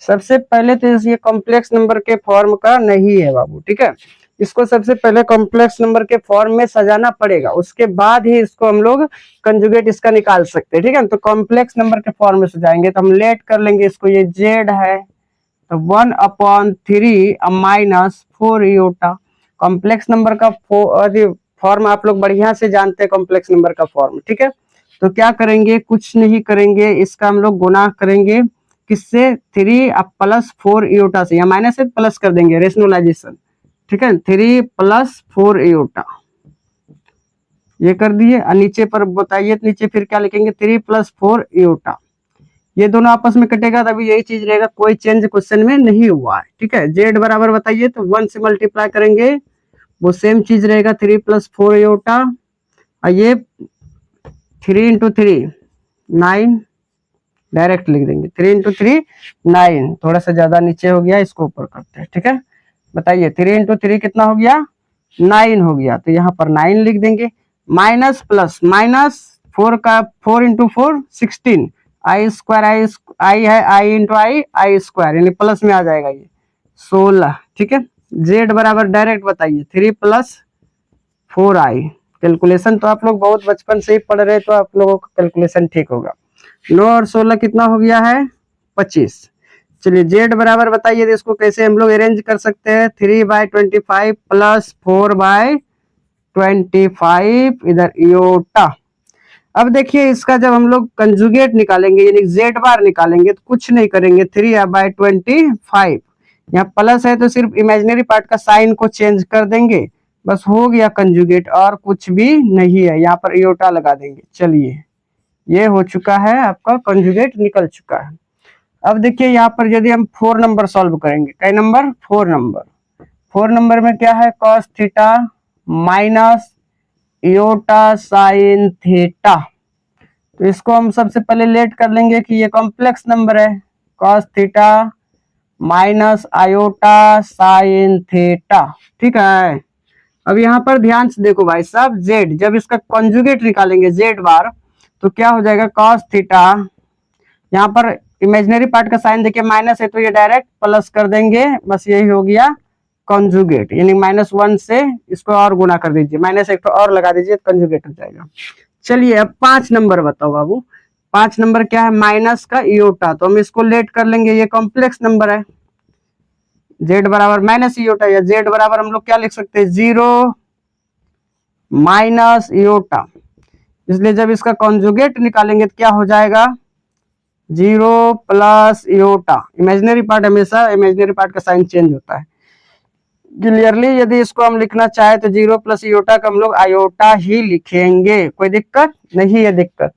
सबसे पहले तो ये कॉम्प्लेक्स नंबर के फॉर्म का नहीं है बाबू। ठीक है, इसको सबसे पहले कॉम्प्लेक्स नंबर के फॉर्म में सजाना पड़ेगा, उसके बाद ही इसको हम लोग कंजुगेट इसका निकाल सकते हैं। ठीक है, तो कॉम्प्लेक्स नंबर के फॉर्म में सजाएंगे तो हम लेट कर लेंगे इसको, ये जेड है तो 1/3 माइनस 4 इयोटा। कॉम्प्लेक्स नंबर का फॉर्म आप लोग बढ़िया से जानते हैं, कॉम्प्लेक्स नंबर का फॉर्म। ठीक है, तो क्या करेंगे, कुछ नहीं करेंगे, इसका हम लोग गुना करेंगे किससे, 3 प्लस 4 इयोटा से, या माइनस से प्लस कर देंगे, रेशनलाइजेशन। ठीक है, 3 प्लस 4 इयोटा ये कर दिए। नीचे पर बताइए, नीचे फिर क्या लिखेंगे, 3 प्लस 4 इयोटा। ये दोनों आपस में कटेगा तभी यही चीज रहेगा, कोई चेंज क्वेश्चन में नहीं हुआ है। ठीक है, जेड बराबर बताइए तो 1 से मल्टीप्लाई करेंगे, वो सेम चीज रहेगा, 3 प्लस 4 इयोटा। और ये 3 इंटू 3 9, डायरेक्ट लिख देंगे, 3 इंटू 3 9। थोड़ा सा ज्यादा नीचे हो गया, इसको ऊपर करते हैं। ठीक है, बताइए 3 इंटू 3 कितना हो गया, 9 हो गया, तो यहाँ पर 9 लिख देंगे। माइनस प्लस, माइनस 4 का 4 इंटू 4 16, आई स्क्वायर, आई है, आई इंटू आई स्क्वायर, यानी प्लस में आ जाएगा ये 16। ठीक है, जेड बराबर डायरेक्ट बताइए 3 प्लस 4i। कैलकुलेशन तो आप लोग बहुत बचपन से ही पढ़ रहे, तो आप लोगों का कैलकुलेशन ठीक होगा। 9 और 16 कितना हो गया है, 25। चलिए जेड बराबर बताइए, तो इसको कैसे हम लोग अरेंज कर सकते हैं, 3/25 प्लस 4/25 इधर इयोटा। अब देखिए इसका जब हम लोग कंजुगेट निकालेंगे, यानी जेड बार निकालेंगे, तो कुछ नहीं करेंगे, 3/25 यहाँ प्लस है तो सिर्फ इमेजिनरी पार्ट का साइन को चेंज कर देंगे, बस हो गया कंजुगेट, और कुछ भी नहीं है। यहाँ पर इयोटा लगा देंगे। चलिए ये हो चुका है, आपका कंजुगेट निकल चुका है। अब देखिए यहाँ पर यदि हम 4 नंबर सॉल्व करेंगे, कई नंबर, 4 नंबर। 4 नंबर में क्या है, cos theta minus iota sine theta. तो इसको हम सबसे पहले लेट कर लेंगे कि ये कॉम्प्लेक्स नंबर है, cos theta minus iota sine theta. ठीक है, अब यहाँ पर ध्यान से देखो भाई साहब, जेड जब इसका कॉन्जुगेट निकालेंगे जेड बार, तो क्या हो जाएगा, कॉस थीटा, यहाँ पर इमेजिनरी पार्ट का साइन देखिए माइनस है तो ये डायरेक्ट प्लस कर देंगे, बस यही हो गया कॉन्जुगेट, यानी -1 से इसको और गुना कर दीजिए, -1 तो और लगा दीजिए, कॉन्जुगेट हो जाएगा। चलिए अब 5 नंबर बताओ बाबू, 5 नंबर क्या है, माइनस का इयोटा, तो हम इसको लेट कर लेंगे, ये कॉम्प्लेक्स नंबर है, जेड बराबर माइनस इयोटा, या जेड बराबर हम लोग क्या लिख सकते हैं, 0 माइनस इयोटा। इसलिए जब इसका कॉन्जुगेट निकालेंगे तो क्या हो जाएगा, 0 प्लस इयोटा। इमेजिनरी पार्ट हमेशा इमेजिनरी पार्ट का साइन चेंज होता है। क्लियरली यदि इसको हम लिखना चाहे तो 0 प्लस इयोटा का हम लोग आयोटा ही लिखेंगे, कोई दिक्कत नहीं है। दिक्कत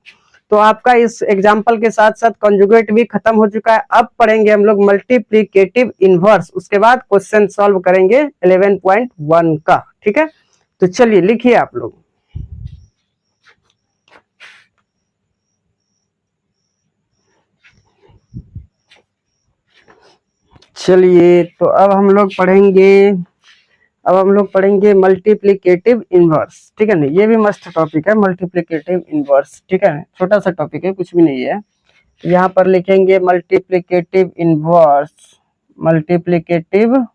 तो आपका इस एग्जाम्पल के साथ साथ कॉन्जुगेट भी खत्म हो चुका है। अब पढ़ेंगे हम लोग मल्टीप्लिकेटिव इनवर्स, उसके बाद क्वेश्चन सॉल्व करेंगे 11.1 का। ठीक है, तो चलिए लिखिए आप लोग। चलिए तो अब हम लोग पढ़ेंगे मल्टीप्लिकेटिव इनवर्स। ठीक है ना, ये भी मस्त टॉपिक है मल्टीप्लिकेटिव इनवर्स। ठीक है, छोटा सा टॉपिक है, कुछ भी नहीं है। यहाँ पर लिखेंगे multiplicative inverse, multiplicative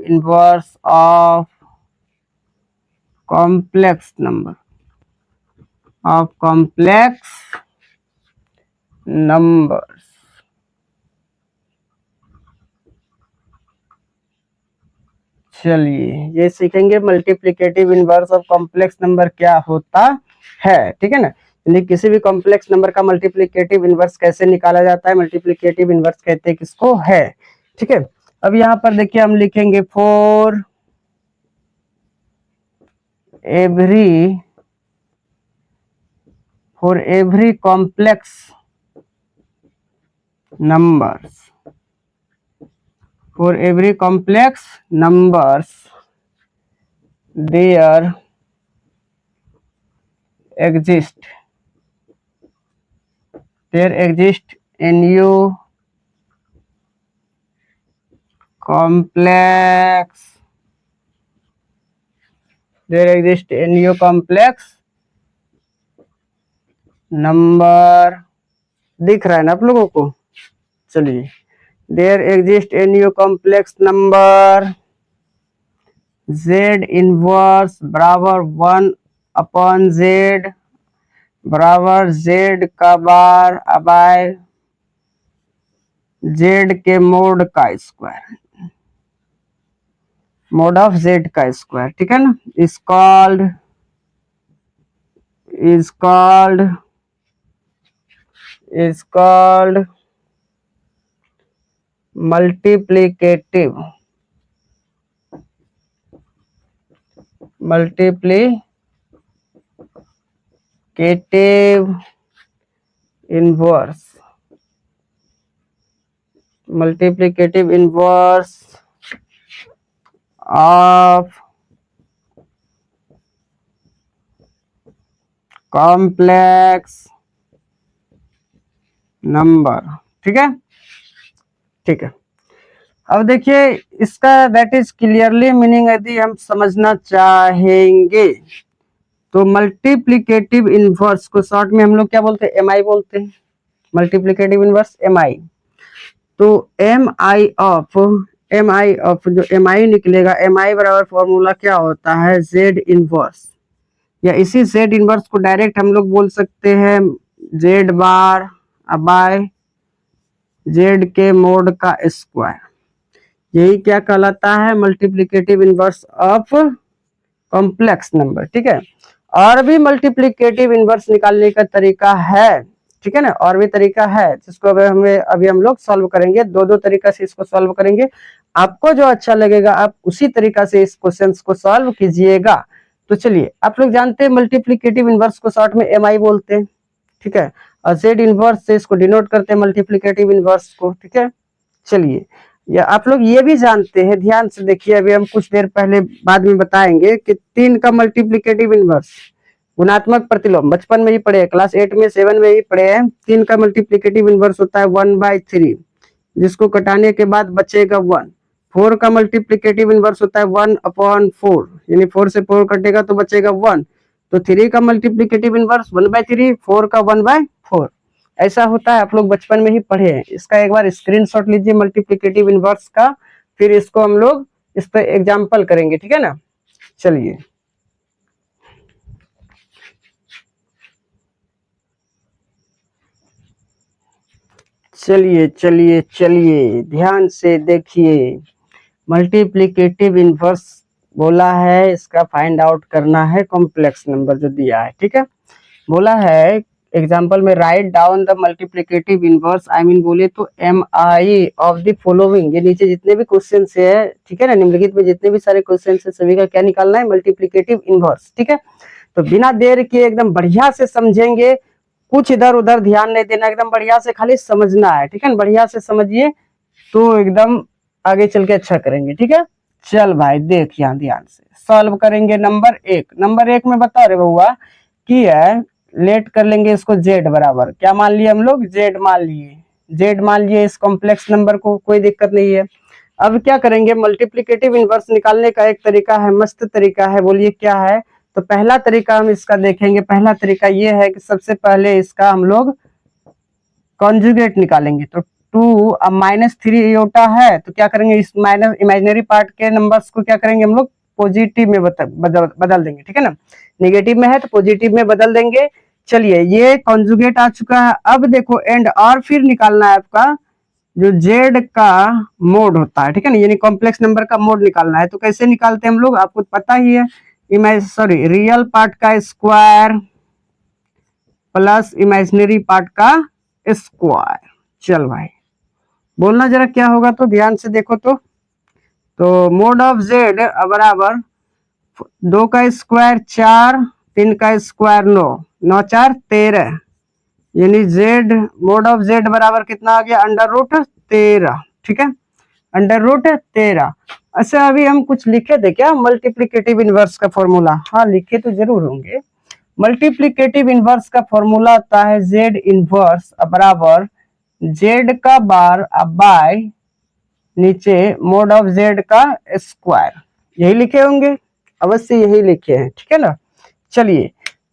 inverse of complex number, of complex numbers. चलिए ये सीखेंगे multiplicative inverse of complex number क्या होता है। ठीक है ना, यानी किसी भी कॉम्प्लेक्स नंबर का मल्टीप्लिकेटिव इनवर्स कैसे निकाला जाता है, मल्टीप्लिकेटिव इनवर्स कहते हैं किसको है। ठीक है, अब यहाँ पर देखिए हम लिखेंगे 4 every for every complex numbers, for every complex numbers there exist nu complex, there exist nu complex number, दिख रहा है ना आप लोगों को? चलिए, there exist n complex number z inverse बराबर 1 अपॉन z बराबर z का बार बाय z के मोड का स्क्वायर, मोड ऑफ z का स्क्वायर, ठीक है ना? Is called multiplicative inverse of complex number, ठीक है? ठीक है, अब देखिए इसका दैट इज क्लियरली मीनिंग यदि हम समझना चाहेंगे तो मल्टीप्लिकेटिव इनवर्स को शॉर्ट में हम लोग क्या बोलते हैं? एमआई बोलते हैं, मल्टीप्लिकेटिव इनवर्स एमआई। तो एमआई ऑफ जो एमआई निकलेगा, एमआई बराबर फॉर्मूला क्या होता है? जेड इनवर्स, या इसी जेड इनवर्स को डायरेक्ट हम लोग बोल सकते हैं जेड बार बाय जेड के मोड का स्क्वायर। यही क्या कहलाता है? Multiplicative inverse of complex number, ठीक है? और भी मल्टीप्लिकेटिव इनवर्स निकालने का तरीका है, ठीक है ना? और भी तरीका है जिसको अभी हम लोग सॉल्व करेंगे। दो तरीका से इसको सॉल्व करेंगे, आपको जो अच्छा लगेगा आप उसी तरीका से इस क्वेश्चन को सॉल्व कीजिएगा। तो चलिए, आप लोग जानते हैं मल्टीप्लिकेटिव इनवर्स को शॉर्ट में एमआई बोलते हैं, ठीक है? और जेड इनवर्स से इसको डिनोट करते हैं मल्टीप्लिकेटिव इनवर्स को, ठीक है? चलिए, या आप लोग ये भी जानते हैं, ध्यान से देखिए, अभी हम कुछ देर पहले बाद में बताएंगे कि 3 का मल्टीप्लिकेटिव इनवर्स, गुणात्मक प्रतिलोम, बचपन में ही पढ़े, क्लास 8 में 7 में ही पढ़े हैं। 3 का मल्टीप्लिकेटिव इनवर्स होता है 1/3, जिसको कटाने के बाद बचेगा 1। 4 का मल्टीप्लिकेटिव इनवर्स होता है 1/4, यानी 4 से 4 कटेगा तो बचेगा 1। तो 3 का मल्टीप्लिकेटिव इनवर्स 1/3, 4 का 1/4, ऐसा होता है। आप लोग बचपन में ही पढ़े हैं। इसका एक बार स्क्रीनशॉट लीजिए मल्टीप्लिकेटिव इनवर्स का, फिर इसको हम लोग इस पर एग्जाम्पल करेंगे, ठीक है ना? चलिए, चलिए चलिए चलिए ध्यान से देखिए, मल्टीप्लिकेटिव इनवर्स बोला है, इसका फाइंड आउट करना है कॉम्प्लेक्स नंबर जो दिया है, ठीक है? बोला है एग्जाम्पल में write down the multiplicative inverse, I mean बोले तो M I of the following. ये नीचे जितने भी क्वेश्चन है, ठीक है ना, निम्नलिखित में जितने भी सारे क्वेश्चन है सभी का क्या निकालना है? मल्टीप्लिकेटिव इनवर्स, ठीक है? तो बिना देर के एकदम बढ़िया से समझेंगे, कुछ इधर उधर ध्यान नहीं देना, एकदम बढ़िया से खाली समझना है, ठीक है ना? बढ़िया से समझिए तो एकदम आगे चल के अच्छा करेंगे, ठीक है? चल भाई देख, यहाँ ध्यान से सॉल्व करेंगे। नंबर एक में बता रहे बउआ कि है, लेट कर लेंगे इसको जेड बराबर, क्या मान लिए हम लोग? जेड मान लिए इस कॉम्प्लेक्स नंबर को, कोई दिक्कत नहीं है। अब क्या करेंगे? मल्टीप्लिकेटिव इनवर्स निकालने का एक तरीका है, मस्त तरीका है, बोलिए क्या है? तो पहला तरीका हम इसका देखेंगे। पहला तरीका ये है कि सबसे पहले इसका हम लोग कॉन्जुगेट निकालेंगे। तो 2 अब -3 इयोटा है, तो क्या करेंगे? इस माइनस इमेजिनरी पार्ट के नंबर्स को क्या करेंगे हम लोग? पॉजिटिव में बदल देंगे, ठीक है ना? नेगेटिव में है तो पॉजिटिव में बदल देंगे। चलिए, ये कॉन्जुगेट आ चुका है। अब देखो एंड और फिर निकालना है आपका जो जेड का मोड होता है, ठीक है ना? यानी कॉम्प्लेक्स नंबर का मोड निकालना है। तो कैसे निकालते हैं हम लोग? आपको पता ही है, रियल पार्ट का स्क्वायर प्लस इमेजिनरी पार्ट का स्क्वायर। चल भाई, बोलना जरा क्या होगा, तो ध्यान से देखो। तो मोड ऑफ जेड बराबर 2 का स्क्वायर 4, 3 का स्क्वायर 9, 9 4 13, यानी जेड मोड ऑफ जेड बराबर कितना आ गया, अंडर रूट 13। ठीक है, अंडर रूट 13। अच्छा अभी हम कुछ लिखे थे क्या मल्टीप्लिकेटिव इनवर्स का फॉर्मूला? हाँ लिखे तो जरूर होंगे। मल्टीप्लिकेटिव इनवर्स का फॉर्मूला आता है जेड इनवर्स बराबर जेड का बार बाय नीचे मोड ऑफ जेड का स्क्वायर। यही लिखे होंगे, अवश्य यही लिखे हैं। ठीक है ना, चलिए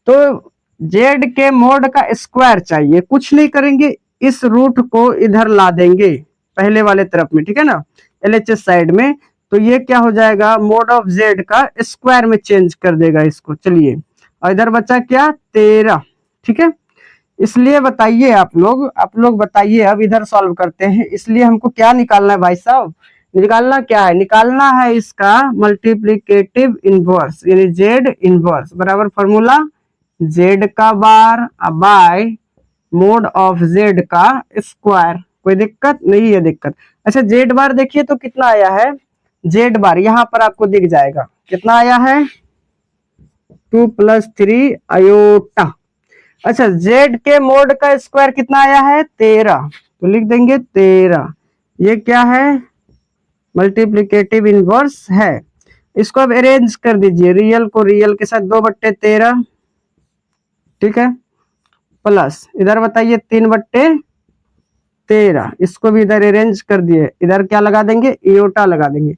तो जेड के मोड का स्क्वायर चाहिए, कुछ नहीं करेंगे, इस रूट को इधर ला देंगे पहले वाले तरफ में। ठीक है ना, एलएचएस साइड में, तो ये क्या हो जाएगा, मोड ऑफ जेड का स्क्वायर में चेंज कर देगा इसको। चलिए, और इधर बचा क्या, 13। ठीक है, इसलिए बताइए आप लोग बताइए, अब इधर सॉल्व करते हैं। इसलिए हमको क्या निकालना है भाई साहब, निकालना क्या है, निकालना है इसका मल्टीप्लिकेटिव इनवर्स, यानी जेड इनवर्स बराबर फॉर्मूला जेड का bar by mod of z का स्क्वायर। कोई दिक्कत नहीं है, दिक्कत। अच्छा जेड बार देखिए तो कितना आया है, जेड बार यहाँ पर आपको दिख जाएगा कितना आया है, 2 + 3 आयोटा। अच्छा जेड के मोड का स्क्वायर कितना आया है, 13, तो लिख देंगे 13। ये क्या है, मल्टीप्लिकेटिव इनवर्स है। इसको अब अरेंज कर दीजिए, रियल को रियल के साथ 2/13, ठीक है, प्लस इधर बताइए 3/13, इसको भी इधर अरेंज कर दिए, इधर क्या लगा देंगे, इयोटा लगा देंगे।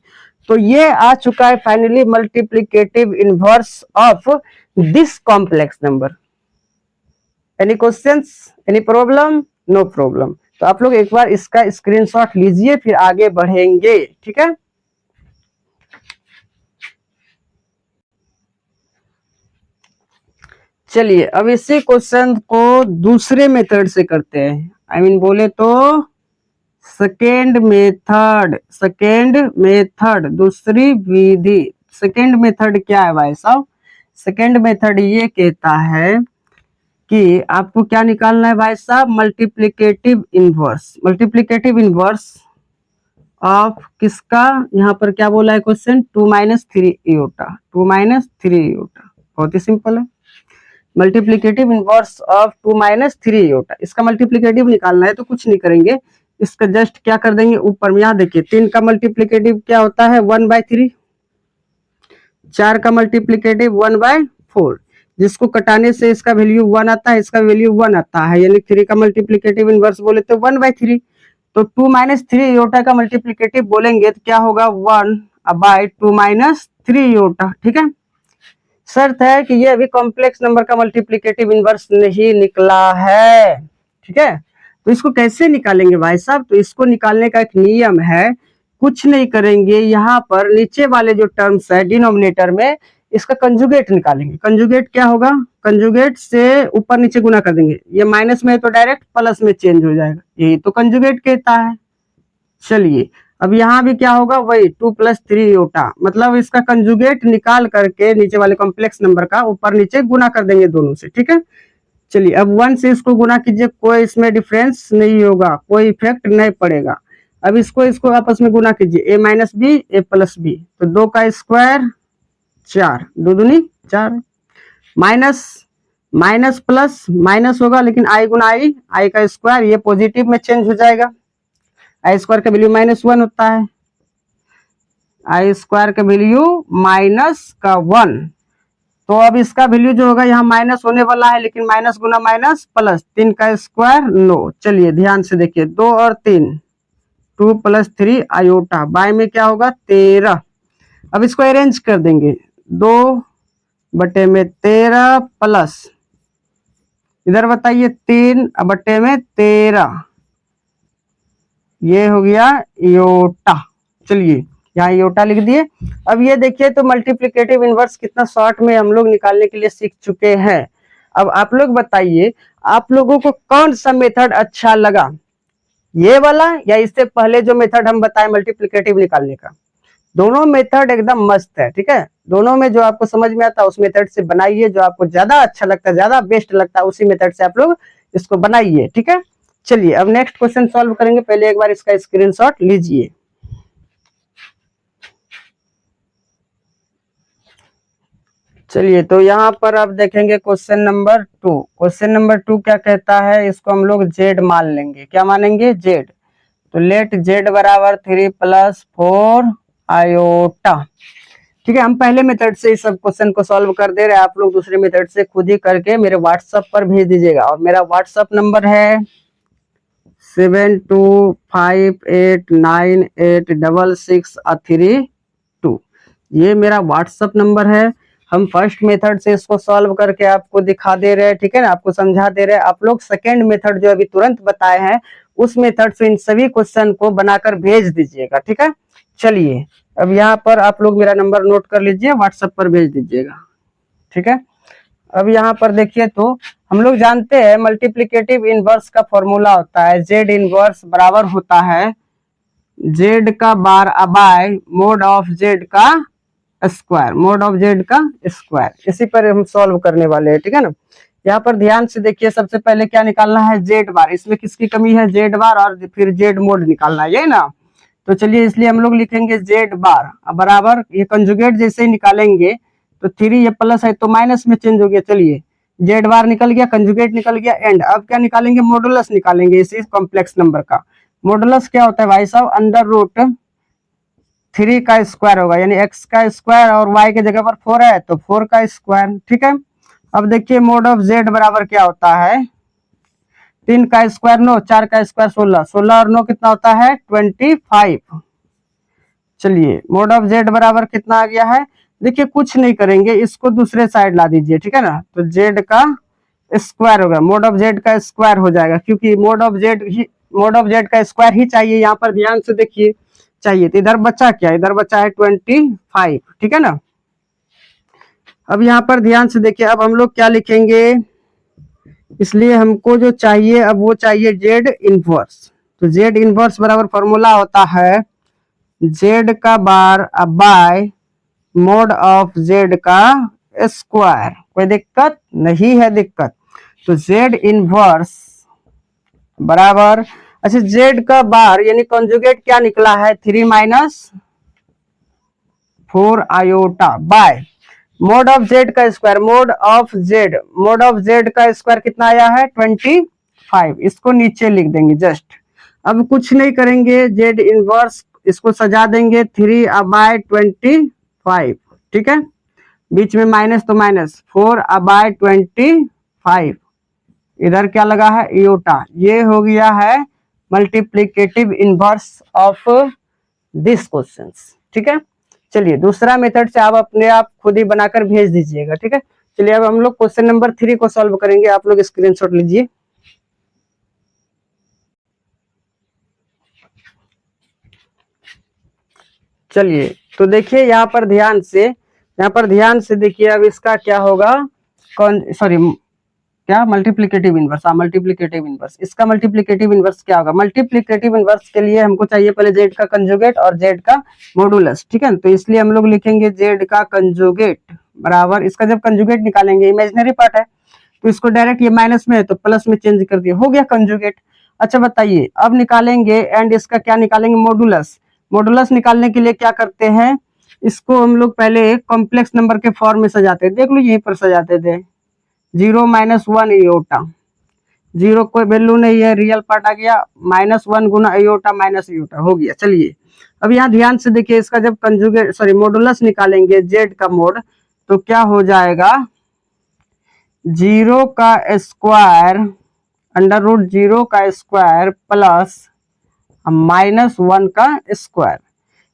तो ये आ चुका है finally multiplicative inverse of this complex number. Any questions, any problem? No problem. तो आप लोग एक बार इसका स्क्रीनशॉट लीजिए, फिर आगे बढ़ेंगे। ठीक है, चलिए अब इसी क्वेश्चन को दूसरे मेथड से करते हैं। आई मीन बोले तो सेकेंड मेथड, दूसरी विधि। सेकेंड मेथड क्या है भाई साहब, सेकेंड मेथड ये कहता है कि आपको क्या निकालना है भाई साहब, मल्टीप्लिकेटिव इनवर्स ऑफ किसका, यहाँ पर क्या बोला है क्वेश्चन, 2 - 3 इयोटा, 2 - 3 इयोटा। बहुत ही सिंपल है, मल्टीप्लिकेटिव इनवर्स ऑफ 2 - 3 इयोटा। इसका मल्टीप्लिकेटिव निकालना है तो कुछ नहीं करेंगे, इसका जस्ट क्या कर देंगे, ऊपर में यहाँ देखिए 3 का मल्टीप्लिकेटिव क्या होता है, 1/3, 4 का मल्टीप्लिकेटिव 1/4, जिसको कटाने से इसका वैल्यू 1 आता है, इसका वैल्यू 1 आता है, यानी 3 का मल्टीप्लिकेटिव इनवर्स बोले तो 1/3। तो 2 - 3 इयोटा का मल्टीप्लिकेटिव बोलेंगे तो क्या होगा, 1/2 - 3 इयोटा। ठीक है, शर्त है कि ये अभी कॉम्प्लेक्स नंबर का मल्टीप्लिकेटिव इनवर्स नहीं निकला है। ठीक है, तो इसको कैसे निकालेंगे भाई साहब, तो इसको निकालने का एक नियम है, कुछ नहीं करेंगे, यहाँ पर नीचे वाले जो टर्म्स है डिनोमिनेटर में, इसका कंजुगेट निकालेंगे। कंजुगेट क्या होगा, कंजुगेट से ऊपर नीचे गुना कर देंगे, ये माइनस में है तो डायरेक्ट प्लस में चेंज हो जाएगा, यही तो कंजुगेट कहता है। चलिए अब यहाँ भी क्या होगा, वही 2 + 3 इयोटा, मतलब इसका कंजुगेट निकाल करके नीचे वाले कॉम्प्लेक्स नंबर का ऊपर नीचे गुना कर देंगे दोनों से। ठीक है, चलिए अब 1 से इसको गुना कीजिए, कोई इसमें डिफरेंस नहीं होगा, कोई इफेक्ट नहीं पड़ेगा। अब इसको आपस में गुना कीजिए, a - b a + b, तो 2 का स्क्वायर 4, 2 दूनी 4, माइनस प्लस माइनस होगा, लेकिन i गुना i का स्क्वायर, ये पॉजिटिव में चेंज हो जाएगा, आई स्क्वायर का वैल्यू -1 होता है, आई स्क्वायर का वैल्यू -1। तो अब इसका वैल्यू जो होगा यहाँ माइनस होने वाला है, लेकिन माइनस गुना माइनस प्लस, 3 का स्क्वायर 9। चलिए ध्यान से देखिए, 2 और 3, 2 + 3 आयोटा, बाय में क्या होगा 13। अब इसको अरेंज कर देंगे, 2/13 प्लस इधर बताइए 3/13, ये हो गया इयोटा। चलिए यहाँ इयोटा लिख दिए। अब ये देखिए तो मल्टीप्लिकेटिव इनवर्स कितना शॉर्ट में हम लोग निकालने के लिए सीख चुके हैं। अब आप लोग बताइए, आप लोगों को कौन सा मेथड अच्छा लगा, ये वाला या इससे पहले जो मेथड हम बताए मल्टीप्लिकेटिव निकालने का? दोनों मेथड एकदम मस्त है। ठीक है, दोनों में जो आपको समझ में आता है उस मेथड से बनाइए, जो आपको ज्यादा अच्छा लगता है, ज्यादा बेस्ट लगता है, उसी मेथड से आप लोग इसको बनाइए। ठीक है, चलिए अब नेक्स्ट क्वेश्चन सॉल्व करेंगे, पहले एक बार इसका स्क्रीनशॉट लीजिए। चलिए, तो यहाँ पर आप देखेंगे क्वेश्चन नंबर 2। क्वेश्चन नंबर 2 क्या कहता है, इसको हम लोग जेड मान लेंगे। क्या मानेंगे? जेड। तो लेट जेड बराबर 3 + 4 आयोटा। ठीक है, हम पहले मेथड से इस सब क्वेश्चन को सॉल्व कर दे रहे हैं, आप लोग दूसरे मेथड से खुद ही करके मेरे व्हाट्सएप पर भेज दीजिएगा। और मेरा व्हाट्सएप नंबर है 7258986632। ये मेरा व्हाट्सएप नंबर है। हम फर्स्ट मेथड से इसको सॉल्व करके आपको दिखा दे रहे हैं, ठीक है ना, आपको समझा दे रहे हैं। आप लोग सेकेंड मेथड जो अभी तुरंत बताए हैं उस मेथड से इन सभी क्वेश्चन को बनाकर भेज दीजिएगा, ठीक है। चलिए, अब यहाँ पर आप लोग मेरा नंबर नोट कर लीजिए, व्हाट्सएप पर भेज दीजिएगा, ठीक है। अब यहाँ पर देखिए, तो हम लोग जानते हैं मल्टीप्लिकेटिव इनवर्स का फॉर्मूला होता है जेड इनवर्स बराबर होता है जेड का bar by mod of z का स्क्वायर, मोड ऑफ जेड का स्क्वायर। इसी पर हम सॉल्व करने वाले हैं, ठीक है ना। यहाँ पर ध्यान से देखिए, सबसे पहले क्या निकालना है? जेड बार। इसमें किसकी कमी है? जेड बार, और फिर जेड मोड निकालना है, ये ना। तो चलिए, इसलिए हम लोग लिखेंगे जेड बार बराबर, ये कंजुगेट जैसे ही निकालेंगे तो 3 ये प्लस है तो माइनस में चेंज हो गया। चलिए, जेड बार निकल गया, कंजुगेट निकल गया, एंड अब क्या निकालेंगे? मॉडुलस निकालेंगे इसी कॉम्प्लेक्स नंबर का। मॉडुलस क्या होता है भाई साहब? अंडर रूट 3 का स्क्वायर होगा, यानी x का स्क्वायर और y के जगह पर 4 है तो 4 का स्क्वायर, ठीक है। अब देखिए, मोड ऑफ z बराबर क्या होता है? 3 का स्क्वायर 9, 4 का स्क्वायर 16, 16 और 9 कितना होता है? 25। चलिए, मोड ऑफ z बराबर कितना आ गया है? देखिए, कुछ नहीं करेंगे, इसको दूसरे साइड ला दीजिए, ठीक है ना। तो z का स्क्वायर होगा, मोड ऑफ z का स्क्वायर हो जाएगा, क्योंकि मोड ऑफ z का स्क्वायर ही चाहिए। यहाँ पर ध्यान से देखिए, चाहिए तो इधर बचा क्या? इधर बचा है 25, ठीक है ना। अब यहाँ पर ध्यान से देखिए, अब हम लोग क्या लिखेंगे? इसलिए हमको जो चाहिए, अब वो चाहिए जेड इनवर्स। तो जेड इनवर्स बराबर फॉर्मूला होता है जेड का bar by mod of z का स्क्वायर। कोई दिक्कत नहीं है? दिक्कत तो जेड इनवर्स बराबर, अच्छा, जेड का बार यानी कॉन्जुगेट क्या निकला है? 3 - 4 iota by mod of z का स्क्वायर। मोड ऑफ जेड का स्क्वायर कितना आया है? 25। इसको नीचे लिख देंगे जस्ट। अब कुछ नहीं करेंगे, जेड इनवर्स इसको सजा देंगे 3/25, ठीक है। बीच में माइनस तो माइनस, 4/25। इधर क्या लगा है? इयोटा। ये हो गया है multiplicative inverse of this questions, ठीक है। चलिए, दूसरा मेथड से आप अपने आप खुद ही बनाकर भेज दीजिएगा, ठीक है। चलिए, अब हम लोग क्वेश्चन नंबर 3 को सॉल्व करेंगे। आप लोग स्क्रीनशॉट लीजिए। चलिए, तो देखिए, यहाँ पर ध्यान से देखिए, अब इसका क्या होगा? सॉरी, क्या? Multiplicative inverse. हाँ, मल्टीप्लिकेटिव इनवर्स। इसका मल्टीप्लिकेटिव इनवर्स क्या होगा? मल्टीप्लिकेटिव इनवर्स के लिए हमको चाहिए पहले जेड का कंजुगेट और जेड का मॉडुलस, ठीक है। तो इसलिए हम लोग लिखेंगे जेड का कंजुगेट बराबर, इसका जब कंजुगेट निकालेंगे, इमेजिनरी पार्ट है तो इसको डायरेक्ट, ये माइनस में है तो प्लस में चेंज कर दिया, हो गया कंजुगेट। अच्छा, बताइए, अब निकालेंगे एंड इसका क्या निकालेंगे? मॉडुलस। मॉडुलस निकालने के लिए क्या करते हैं? इसको हम लोग पहले कॉम्प्लेक्स नंबर के फॉर्म में सजाते हैं। देख लो, यहीं पर सजाते थे। 0 - 1 इयोटा, 0 कोई वैल्यू नहीं है, रियल पार्ट आ गया, -1 गुना इयोटा माइनस इयोटा हो गया। चलिए, अब यहाँ ध्यान से देखिए, इसका जब मॉडुलस निकालेंगे जेड का मोड, तो क्या हो जाएगा? 0 का स्क्वायर अंडर रूट 0 का स्क्वायर प्लस -1 का स्क्वायर।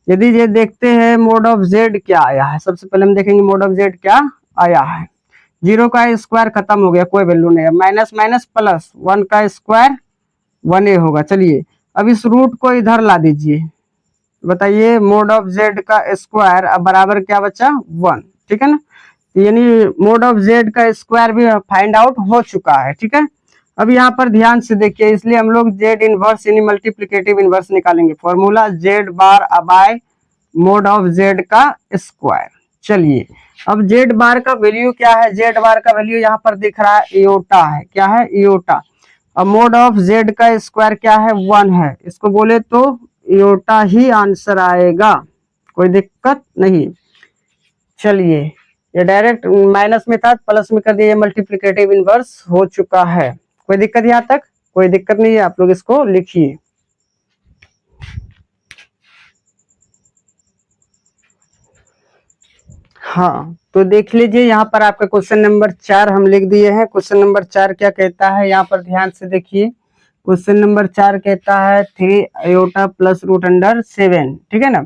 यदि ये देखते हैं मोड ऑफ जेड क्या आया है, सबसे पहले हम देखेंगे मोड ऑफ जेड क्या आया है। 0 का स्क्वायर खत्म हो गया, कोई वैल्यू नहीं है, माइनस माइनस प्लस 1 का स्क्वायर 1a होगा। चलिए, अब इस रूट को इधर ला दीजिए, बताइए, मोड ऑफ जेड का स्क्वायर अब बराबर क्या बचा? 1, ठीक है ना। यानी मोड ऑफ जेड का स्क्वायर भी फाइंड आउट हो चुका है, ठीक है। अब यहाँ पर ध्यान से देखिए, इसलिए हम लोग जेड इनवर्स यानी मल्टीप्लिकेटिव इनवर्स निकालेंगे। Formula z bar by mod of z का स्क्वायर। चलिए, अब जेड बार का वैल्यू क्या है? जेड बार का वैल्यू यहाँ पर दिख रहा है, इयोटा है। क्या है? इयोटा। अब मोड ऑफ जेड का स्क्वायर क्या है? 1 है। इसको बोले तो इयोटा ही आंसर आएगा, कोई दिक्कत नहीं। चलिए, ये डायरेक्ट माइनस में था, प्लस में कर दिया, ये मल्टीप्लिकेटिव इनवर्स हो चुका है। कोई दिक्कत यहाँ तक? कोई दिक्कत नहीं है, आप लोग इसको लिखिए। हाँ, तो देख लीजिए यहाँ पर आपका क्वेश्चन नंबर 4 हम लिख दिए हैं। क्वेश्चन नंबर 4 क्या कहता है, यहाँ पर ध्यान से देखिए। क्वेश्चन नंबर 4 कहता है 3 आयोटा प्लस रूट अंडर 7, ठीक है ना।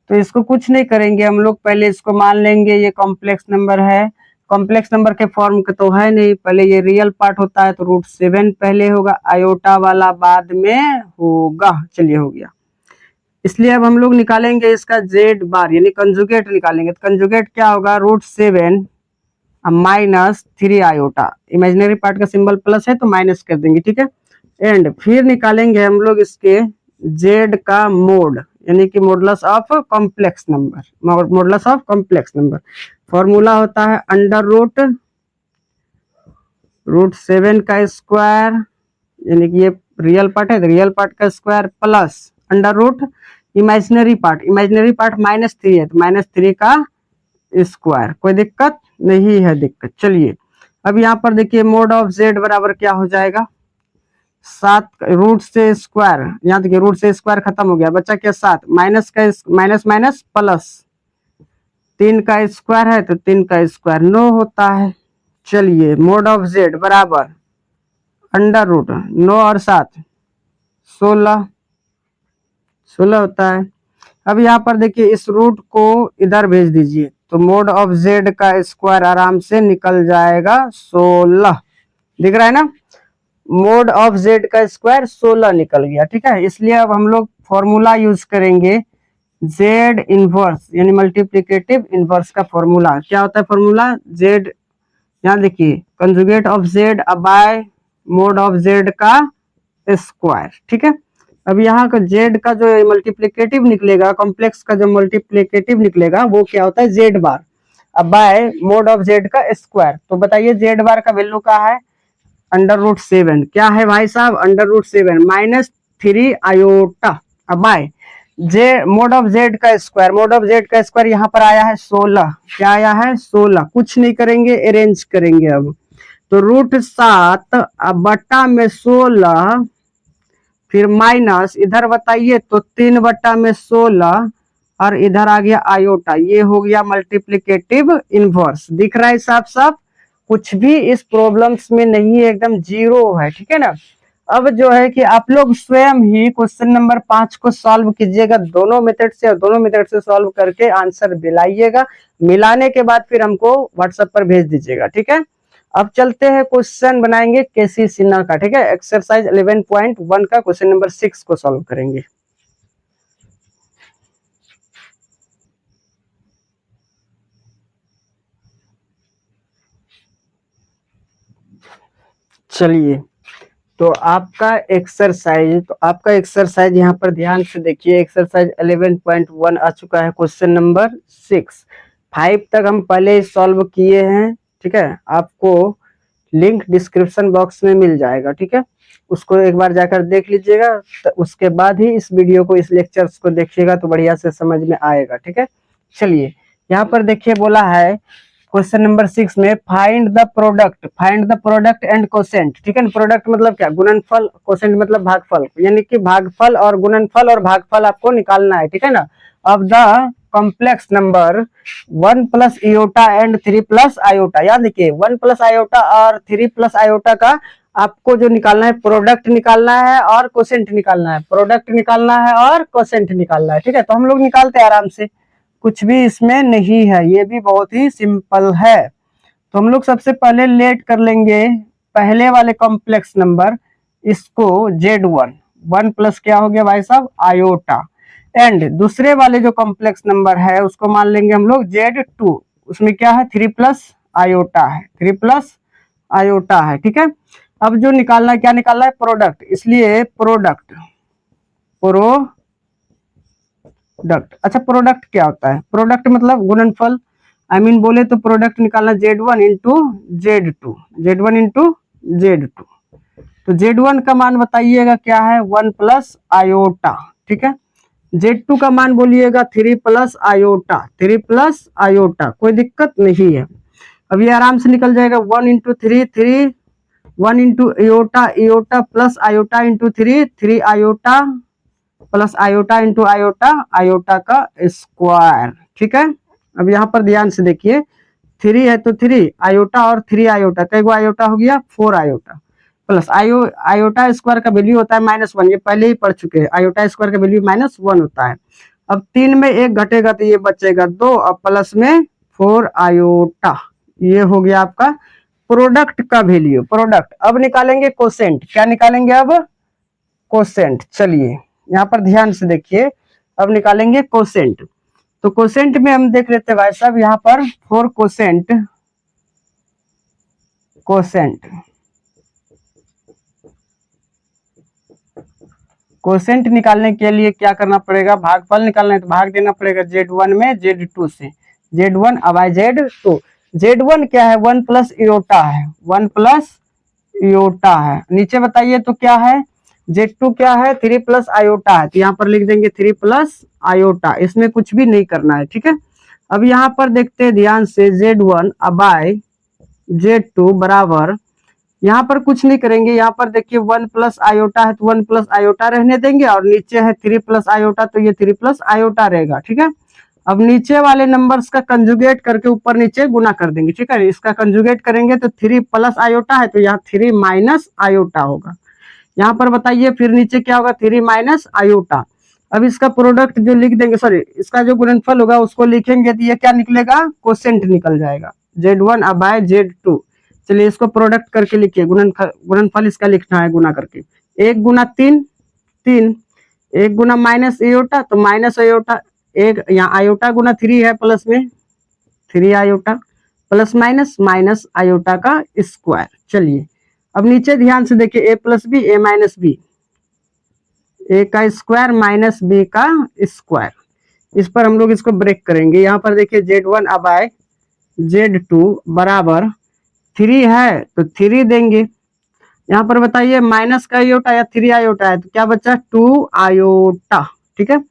तो इसको कुछ नहीं करेंगे हम लोग, पहले इसको मान लेंगे ये कॉम्प्लेक्स नंबर है। कॉम्प्लेक्स नंबर के फॉर्म का तो है नहीं, पहले ये रियल पार्ट होता है तो रूट 7 पहले होगा, आयोटा वाला बाद में होगा। चलिए हो गया। इसलिए अब हम लोग निकालेंगे इसका जेड बार यानी कंजुगेट निकालेंगे। तो कंजुगेट क्या होगा, root 7 minus 3 iota. Imaginary part का सिंबल प्लस है तो माइनस कर देंगे, ठीक है। एंड फिर निकालेंगे हम लोग इसके जेड का मोड यानी कि modulus of complex number. Modulus of complex number formula होता है अंडर रूट 7 का स्क्वायर यानी कि ये रियल पार्ट है तो रियल पार्ट का square plus under root imaginary part -3 है तो -3 का स्क्वायर। कोई दिक्कत नहीं है दिक्कत। चलिए अब यहाँ पर देखिए मोड ऑफ जेड बराबर क्या हो जाएगा, 7 रूट से स्क्वायर, यहाँ देखिए रूट से स्क्वायर खत्म हो गया, बचा क्या 7, माइनस का माइनस माइनस प्लस 3 का स्क्वायर है तो 3 का स्क्वायर 9 होता है। चलिए मोड ऑफ जेड बराबर अंडर रूट 9 और 7 16 होता है। अब यहाँ पर देखिए इस रूट को इधर भेज दीजिए तो मोड ऑफ जेड का स्क्वायर आराम से निकल जाएगा 16। दिख रहा है ना, मोड ऑफ जेड का स्क्वायर 16 निकल गया, ठीक है। इसलिए अब हम लोग फॉर्मूला यूज करेंगे जेड इनवर्स यानी मल्टीप्लिकेटिव इनवर्स का फॉर्मूला। क्या होता है फॉर्मूला, जेड, यहाँ देखिए conjugate of z by mod of z का स्क्वायर, ठीक है। अब यहाँ का जेड का जो मल्टीप्लिकेटिव निकलेगा, कॉम्प्लेक्स का जो मल्टीप्लिकेटिव निकलेगा वो क्या होता है जेड बार अब बाय मोड ऑफ जेड का स्क्वायर। तो बताइए जेड बार का वैल्यू क्या है, अंडर रूट 7। क्या है भाई साहब, अंडर रूट 7 -3 आयोटा अब बाय जे मोड ऑफ जेड का स्क्वायर। मोड ऑफ जेड का स्क्वायर यहाँ पर आया है 16। क्या आया है 16, कुछ नहीं करेंगे अरेंज करेंगे अब। तो रूट 7 बटा में 16 फिर माइनस इधर बताइए तो 3 बटा में 16 और इधर आ गया आयोटा, ये हो गया मल्टीप्लिकेटिव इनवर्स। दिख रहा है साफ साफ, कुछ भी इस प्रॉब्लम्स में नहीं है, एकदम जीरो है, ठीक है ना। अब जो है कि आप लोग स्वयं ही क्वेश्चन नंबर 5 को सॉल्व कीजिएगा दोनों मेथड से, और दोनों मेथड से सॉल्व करके आंसर मिलाइएगा। मिलाने के बाद फिर हमको व्हाट्सएप पर भेज दीजिएगा, ठीक है। अब चलते हैं क्वेश्चन बनाएंगे केसी सिन्हा का, ठीक है। एक्सरसाइज 11.1 का क्वेश्चन नंबर 6 को सॉल्व करेंगे। चलिए तो आपका एक्सरसाइज यहाँ पर ध्यान से देखिए। एक्सरसाइज 11.1 आ चुका है, क्वेश्चन नंबर 6। 5 तक हम पहले सॉल्व किए हैं, ठीक है। आपको लिंक डिस्क्रिप्शन बॉक्स में मिल जाएगा, ठीक है। उसको एक बार जाकर देख लीजिएगा, तो उसके बाद ही इस वीडियो को, इस लेक्चर्स को देखिएगा तो बढ़िया से समझ में आएगा, ठीक है। चलिए यहाँ पर देखिए बोला है क्वेश्चन नंबर 6 में find the product and quotient, ठीक है ना। प्रोडक्ट मतलब क्या, गुणनफल, कोसेंट मतलब भागफल, यानी कि भागफल और गुणनफल और भागफल आपको निकालना है, ठीक है ना। अब the complex number 1 plus iota and 3 plus iota. याद देखिए 1 प्लस आयोटा और 3 प्लस आयोटा का आपको जो निकालना है, प्रोडक्ट निकालना है और कोसेंट निकालना है, प्रोडक्ट निकालना है और कोसेंट निकालना है, ठीक है। तो हम लोग निकालते हैं आराम से, कुछ भी इसमें नहीं है, ये भी बहुत ही सिंपल है। तो हम लोग सबसे पहले लेट कर लेंगे पहले वाले कॉम्प्लेक्स नंबर, इसको Z1, 1 प्लस क्या हो गया भाई साहब आयोटा, एंड दूसरे वाले जो कॉम्प्लेक्स नंबर है उसको मान लेंगे हम लोग Z2, उसमें क्या है 3 प्लस आयोटा है, 3 प्लस आयोटा है, ठीक है। अब जो निकालना है, क्या निकालना है, प्रोडक्ट, इसलिए प्रोडक्ट। अच्छा प्रोडक्ट क्या होता है, प्रोडक्ट मतलब गुणनफल, बोले तो प्रोडक्ट निकालना Z1 into Z2, Z1 into Z2। तो Z1 का मान बताइएगा क्या है 1 प्लस आयोटा, ठीक है। Z2 का मान बोलिएगा 3 प्लस आयोटा, 3 प्लस आयोटा, कोई दिक्कत नहीं है। अब ये आराम से निकल जाएगा 1 into 3, 3 1 into iota, iota plus iota into 3, 3 iota plus iota into iota, iota का स्क्वायर। ठीक है, अब यहाँ पर ध्यान से देखिए 3 है तो 3 आयोटा और 3 आयोटा, कई गो आयोटा हो गया 4 आयोटा प्लस आयोटा स्क्वायर का वैल्यू होता है -1, ये पहले ही पढ़ चुके हैं, आयोटा स्क्वायर का वैल्यू -1 होता है। अब 3 में 1 घटेगा तो ये बचेगा 2 और प्लस में 4 आयोटा, ये हो गया आपका प्रोडक्ट का वैल्यू। प्रोडक्ट अब निकालेंगे कोसेंट, क्या निकालेंगे अब? कोसेंट। चलिए यहाँ पर ध्यान से देखिए, अब निकालेंगे कोसेंट। तो कोसेंट में हम देख लेते हैं भाई साहब, यहाँ पर 4 कोसेंट, कोसेंट निकालने के लिए क्या करना पड़ेगा? भागफल निकालना है तो भाग देना पड़ेगा Z1 में Z2 से, Z1 अब Z2। Z1 क्या है? 1 प्लस इयोटा है, 1 प्लस इयोटा है। नीचे बताइए तो क्या है? Z2 क्या है? 3 प्लस आयोटा है, तो यहाँ पर लिख देंगे 3 प्लस आयोटा, इसमें कुछ भी नहीं करना है। ठीक है, अब यहाँ पर देखते हैं ध्यान से, Z1 बाय Z2 बराबर, यहाँ पर कुछ नहीं करेंगे, यहाँ पर देखिए 1 प्लस आयोटा है तो 1 प्लस आयोटा रहने देंगे, और नीचे है 3 प्लस आयोटा तो ये 3 प्लस आयोटा रहेगा। ठीक है, अब नीचे वाले नंबर्स का कंजुगेट करके ऊपर नीचे गुना कर देंगे। ठीक है, इसका कंजुगेट करेंगे तो 3 प्लस आयोटा है तो यहाँ 3 माइनस आयोटा होगा। यहाँ पर बताइए फिर नीचे क्या होगा? 3 माइनस आयोटा। अब इसका प्रोडक्ट जो लिख देंगे, सॉरी इसका जो गुणनफल होगा उसको लिखेंगे तो ये क्या निकलेगा? कोसेंट निकल जाएगा, Z1 बाय Z2। चलिए इसको प्रोडक्ट करके लिखिए, गुणनफल इसका लिखना है गुना करके। 1 गुना 3, 3, 1 गुना माइनस आयोटा तो माइनस आयोटा, एक यहाँ आयोटा गुना 3 है प्लस में 3 iota plus minus minus iota का स्क्वायर। चलिए अब नीचे ध्यान से देखिए, ए plus B, A minus B, A का स्क्वायर माइनस बी का स्क्वायर, इस पर हम लोग इसको ब्रेक करेंगे। यहाँ पर देखिए Z1 बाय Z2 बराबर 3 है तो 3 देंगे। यहाँ पर बताइए माइनस का आयोटा या 3 आयोटा है तो क्या बचा? 2 आयोटा। ठीक है,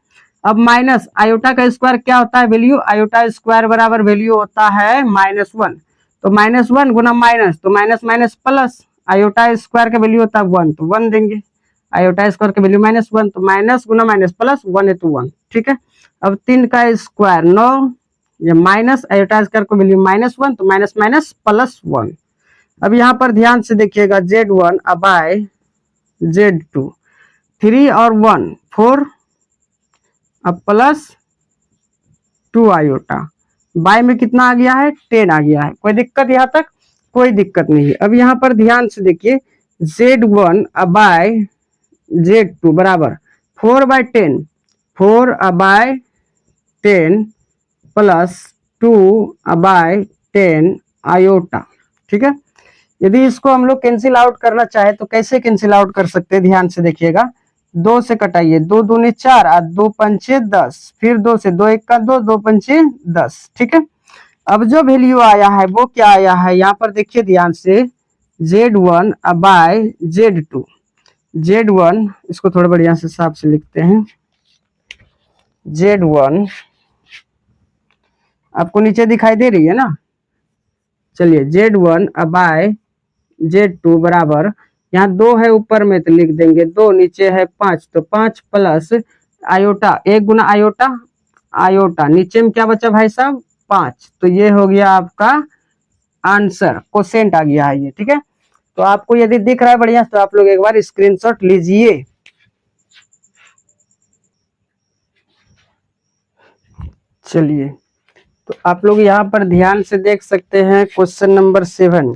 अब माइनस आयोटा का स्क्वायर क्या होता है? वैल्यू। आयोटा स्क्वायर बराबर वैल्यू होता है -1, तो -1 गुना माइनस तो minus minus plus, iota square का वैल्यू होता है 1 तो 1 देंगे, आयोटा स्क्वायर का वैल्यू -1 तो माइनस गुना माइनस प्लस 1 है तो 1। ठीक है, अब 3 का स्क्वायर 9, ये माइनस आयोटा स्क्वायर का वैल्यू -1 तो माइनस माइनस प्लस 1। अब यहाँ पर ध्यान से देखिएगा, Z1 बाय Z2, 3 और 1 4, अब प्लस 2 आयोटा, बाय में कितना आ गया है? 10 आ गया है। कोई दिक्कत यहाँ तक? कोई दिक्कत नहीं है। अब यहाँ पर ध्यान से देखिए, Z1 बाय Z2 बराबर 4 by 10, 4 by 10 plus 2 by 10 iota. ठीक है, यदि इसको हम लोग कैंसिल आउट करना चाहे तो कैसे कैंसिल आउट कर सकते हैं? ध्यान से देखिएगा, 2 से कटाइए, 2 दूनी 4 और 2 पंचे 10, फिर 2 से 2 1 का 2, 2 पंचे 10। ठीक है, अब जो वैल्यू आया है वो क्या आया है? यहाँ पर देखिए ध्यान से, Z1 बाय Z2, Z1 इसको थोड़ा बढ़िया से साफ से लिखते हैं, Z1 आपको नीचे दिखाई दे रही है ना? चलिए Z1 बाय Z2 बराबर, यहाँ 2 है ऊपर में तो लिख देंगे 2, नीचे है 5 तो 5 प्लस आयोटा, 1 गुना आयोटा, आयोटा नीचे में क्या बचा भाई साहब? 5, तो ये हो गया आपका आंसर, कोसेंट आ गया है ये। ठीक है, तो आपको यदि दिख रहा है बढ़िया तो आप लोग एक बार स्क्रीनशॉट लीजिए। चलिए तो आप लोग यहाँ पर ध्यान से देख सकते हैं, क्वेश्चन नंबर 7,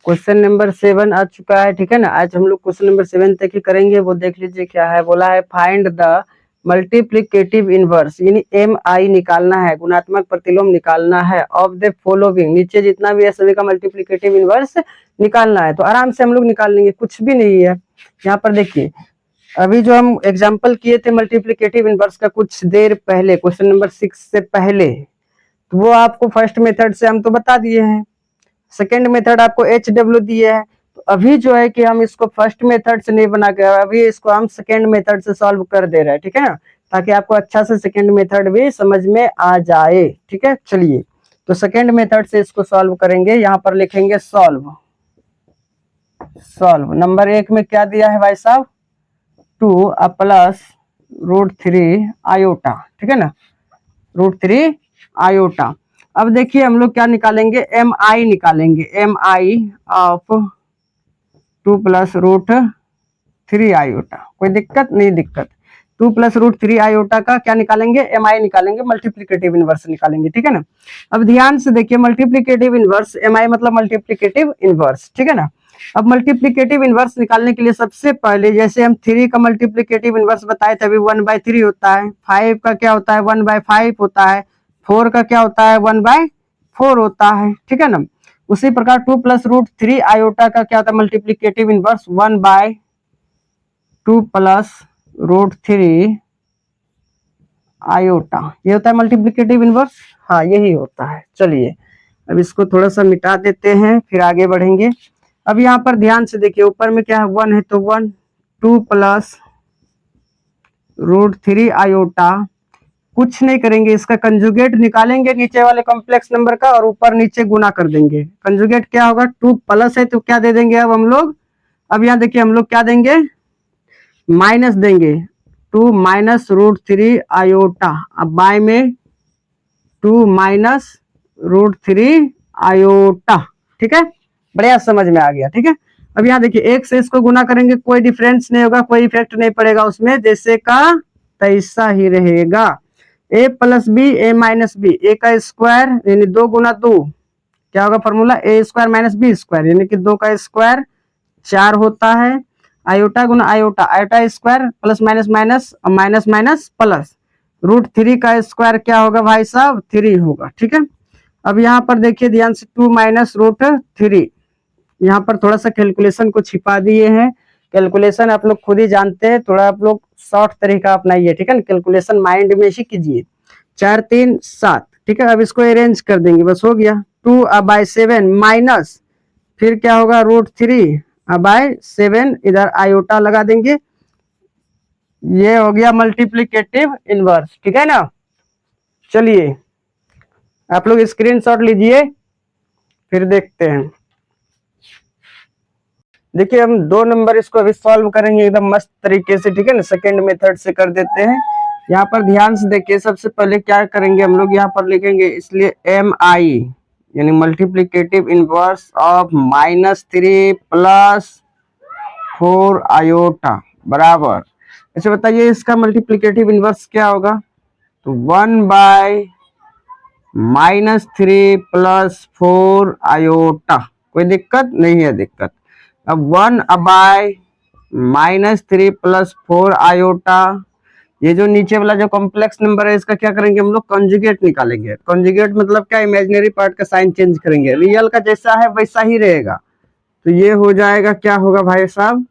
क्वेश्चन नंबर 7 आ चुका है। ठीक है ना, आज हम लोग क्वेश्चन नंबर 7 तक ही करेंगे। वो देख लीजिए क्या है, बोला है फाइंड द मल्टीप्लिकेटिव इनवर्स, यानी MI निकालना है, गुणात्मक प्रतिलोम निकालना है, ऑफ द फॉलोइंग, नीचे जितना भी है सभी का मल्टीप्लिकेटिव इनवर्स निकालना है। तो आराम से हम लोग निकाल लेंगे, कुछ भी नहीं है। यहाँ पर देखिए, अभी जो हम एग्जाम्पल किए थे मल्टीप्लिकेटिव इनवर्स का कुछ देर पहले, क्वेश्चन नंबर 6 से पहले, तो वो आपको फर्स्ट मेथड से हम तो बता दिए हैं, सेकेंड मेथड आपको HW दिए है। तो अभी जो है कि हम इसको फर्स्ट मेथड से नहीं बना के, अभी इसको हम सेकेंड मेथड से सॉल्व कर दे रहे हैं। ठीक है ना, ताकि आपको अच्छा से सेकेंड मेथड भी समझ में आ जाए। ठीक है, चलिए तो सेकेंड मेथड से इसको सॉल्व करेंगे। यहाँ पर लिखेंगे सॉल्व। सॉल्व नंबर 1 में क्या दिया है भाई साहब, 2 प्लस √3 आयोटा। ठीक है ना, √3 आयोटा। अब देखिए हम लोग क्या निकालेंगे, एम आई निकालेंगे, M I of 2 plus √3 iota. कोई दिक्कत नहीं, दिक्कत 2 प्लस √3 आयोटा का क्या निकालेंगे, एम आई निकालेंगे, मल्टीप्लीकेटिव इनवर्स निकालेंगे। ठीक है ना, अब ध्यान से देखिए मल्टीप्लीकेटिव इनवर्स, एम आई मतलब मल्टीप्लीकेटिव इनवर्स। ठीक है ना, अब मल्टीप्लीकेटिव इनवर्स निकालने के लिए सबसे पहले जैसे हम 3 का मल्टीप्लीकेटिव इनवर्स बताए थे, अभी 1/3 होता है, 5 का क्या होता है 1/5 होता है, 4 का क्या होता है 1/4 होता है। ठीक है ना, उसी प्रकार 2 प्लस √3 आयोटा का क्या होता है मल्टीप्लीकेटिव इनवर्स 1/2 प्लस √3 आयोटा, ये होता है मल्टीप्लीकेटिव इनवर्स। हाँ यही होता है। चलिए अब इसको थोड़ा सा मिटा देते हैं, फिर आगे बढ़ेंगे। अब यहाँ पर ध्यान से देखिए, ऊपर में क्या है 1 है तो 1, 2 प्लस √3 आयोटा, कुछ नहीं करेंगे, इसका कंजुगेट निकालेंगे नीचे वाले कॉम्प्लेक्स नंबर का और ऊपर नीचे गुना कर देंगे। कंजुगेट क्या होगा, 2 प्लस है तो क्या दे देंगे अब हम लोग, अब यहाँ देखिए हम लोग क्या देंगे, माइनस देंगे, 2 माइनस √3 आयोटा। अब बाय में 2 माइनस √3 आयोटा। ठीक है, बढ़िया समझ में आ गया। ठीक है, अब यहाँ देखिए एक से इसको गुना करेंगे, कोई डिफरेंस नहीं होगा, कोई इफेक्ट नहीं पड़ेगा उसमें, जैसे का तैसा ही रहेगा। a plus B A minus B, A का स्क्वायर यानी 2 गुना 2 क्या होगा formula, A square minus B square, यानी कि 2 का स्क्वायर 4 होता है, आयोटा गुना iota, iota square plus minus minus minus minus plus, √3 का स्क्वायर क्या होगा भाई साहब 3 होगा। ठीक है, अब यहाँ पर देखिए ध्यान से 2 माइनस √3, यहाँ पर थोड़ा सा कैलकुलेशन को छिपा दिए हैं, कैलकुलेशन आप लोग खुद ही जानते हैं, थोड़ा आप लोग शॉर्ट तरीका अपनाइए। ठीक है ना, कैलकुलेशन माइंड में ही कीजिए। 4 3 7। ठीक है, अब इसको अरेंज कर देंगे, बस हो गया। 2/7 माइनस फिर क्या होगा √3/7, इधर आयोटा लगा देंगे, ये हो गया मल्टीप्लीकेटिव इनवर्स। ठीक है ना, चलिए आप लोग स्क्रीनशॉट लीजिए फिर देखते हैं। देखिए हम 2 नंबर इसको अभी सॉल्व करेंगे एकदम मस्त तरीके से। ठीक है ना, सेकेंड मेथड से कर देते हैं। यहाँ पर ध्यान से देखिए, सबसे पहले क्या करेंगे हम लोग, यहाँ पर लिखेंगे इसलिए एम आई यानी multiplicative inverse of -3 plus 4 iota बराबर, अच्छा बताइए इसका मल्टीप्लीकेटिव इनवर्स क्या होगा, तो 1/-3 प्लस 4 आयोटा। कोई दिक्कत नहीं है, दिक्कत। अब 1/-3 प्लस 4 आयोटा, ये जो नीचे वाला जो कॉम्प्लेक्स नंबर है इसका क्या करेंगे हम लोग, कंजुगेट निकालेंगे। कंजुगेट मतलब क्या, इमेजिनरी पार्ट का साइन चेंज करेंगे, रियल का जैसा है वैसा ही रहेगा। तो ये हो जाएगा, क्या होगा भाई साहब,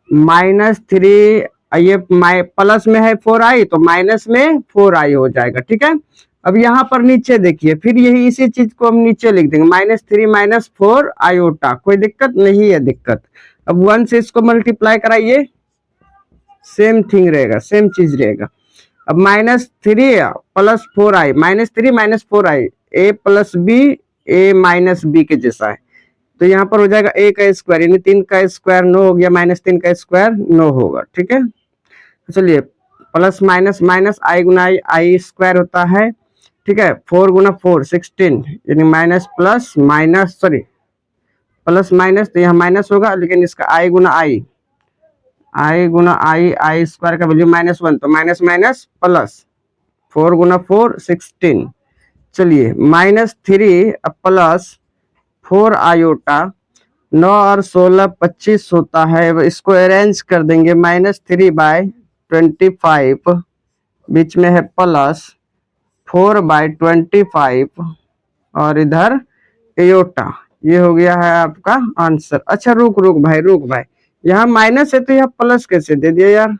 -3, ये प्लस में है 4i तो माइनस में 4i हो जाएगा। ठीक है, अब यहाँ पर नीचे देखिए, फिर यही इसी चीज को हम नीचे लिख देंगे, -3 - 4 आयोटा। कोई दिक्कत नहीं है, दिक्कत। अब 1 से इसको मल्टीप्लाई कराइए, सेम थिंग रहेगा, सेम चीज रहेगा। अब -3 plus 4i, -3 - 4i, a plus b a minus b के जैसा है, तो यहाँ पर हो जाएगा a का स्क्वायर यानी 3 का स्क्वायर 9 हो गया, -3 का स्क्वायर 9 होगा। ठीक है, चलिए plus minus minus i Guna i square होता है। ठीक है, 4 गुना 4 16 यानी minus plus minus, sorry plus minus, तो यहाँ माइनस होगा, लेकिन इसका i गुना i स्क्वायर का वैल्यू -1 तो माइनस माइनस प्लस, 4 गुना 4 16। चलिए -3 प्लस 4 आयोटा, 9 और 16 25 होता है, इसको अरेंज कर देंगे, -3/25 बीच में है प्लस 4/25 और इधर एयोटा, ये हो गया है आपका आंसर। अच्छा रुक भाई, यहाँ माइनस है तो यहाँ प्लस कैसे दे दिया यार,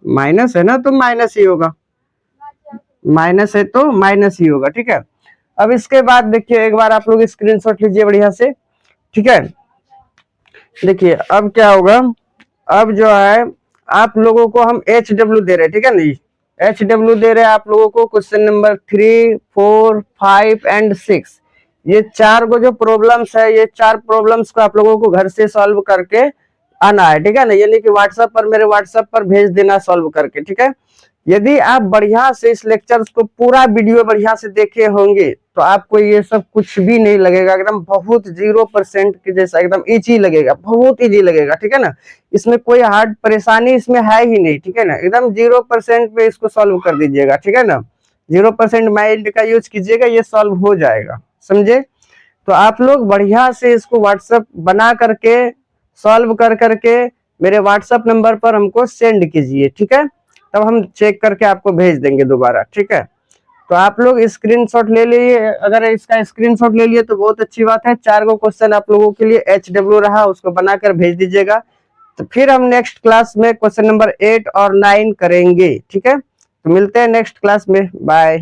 माइनस है ना तो माइनस ही होगा, माइनस है तो माइनस ही होगा। ठीक है, अब इसके बाद देखिए एक बार आप लोग स्क्रीनशॉट लीजिए बढ़िया से। ठीक है, देखिए अब क्या होगा, अब जो है आप लोगों को हम HW दे रहे हैं। ठीक है नहीं, HW दे रहे हैं आप लोगों को क्वेश्चन नंबर 3, 4, 5 एंड 6। ये 4 को जो प्रॉब्लम्स है, ये 4 प्रॉब्लम्स को आप लोगों को घर से सॉल्व करके आना है, ठीक है ना। यानी कि व्हाट्सएप पर, मेरे व्हाट्सएप पर भेज देना सॉल्व करके, ठीक है। यदि आप बढ़िया से इस लेक्चर्स को पूरा वीडियो बढ़िया से देखे होंगे तो आपको ये सब कुछ भी नहीं लगेगा, एकदम बहुत 0% के जैसा एकदम इजी लगेगा, बहुत इजी लगेगा, ठीक है ना। इसमें कोई हार्ड परेशानी इसमें है ही नहीं, ठीक है ना। एकदम 0% पे इसको सॉल्व कर दीजिएगा, ठीक है ना। 0% माइंड का यूज कीजिएगा, ये सॉल्व हो जाएगा, समझे। तो आप लोग बढ़िया से इसको व्हाट्सएप बना करके सॉल्व कर करके मेरे व्हाट्सएप नंबर पर हमको सेंड कीजिए, ठीक है। तब हम चेक करके आपको भेज देंगे दोबारा, ठीक है। तो आप लोग स्क्रीनशॉट ले लीजिए, अगर इसका स्क्रीनशॉट ले लिए तो बहुत अच्छी बात है। 4 को क्वेश्चन आप लोगों के लिए HW रहा, उसको बनाकर भेज दीजिएगा। तो फिर हम नेक्स्ट क्लास में क्वेश्चन नंबर 8 और 9 करेंगे, ठीक है। तो मिलते हैं नेक्स्ट क्लास में, बाय।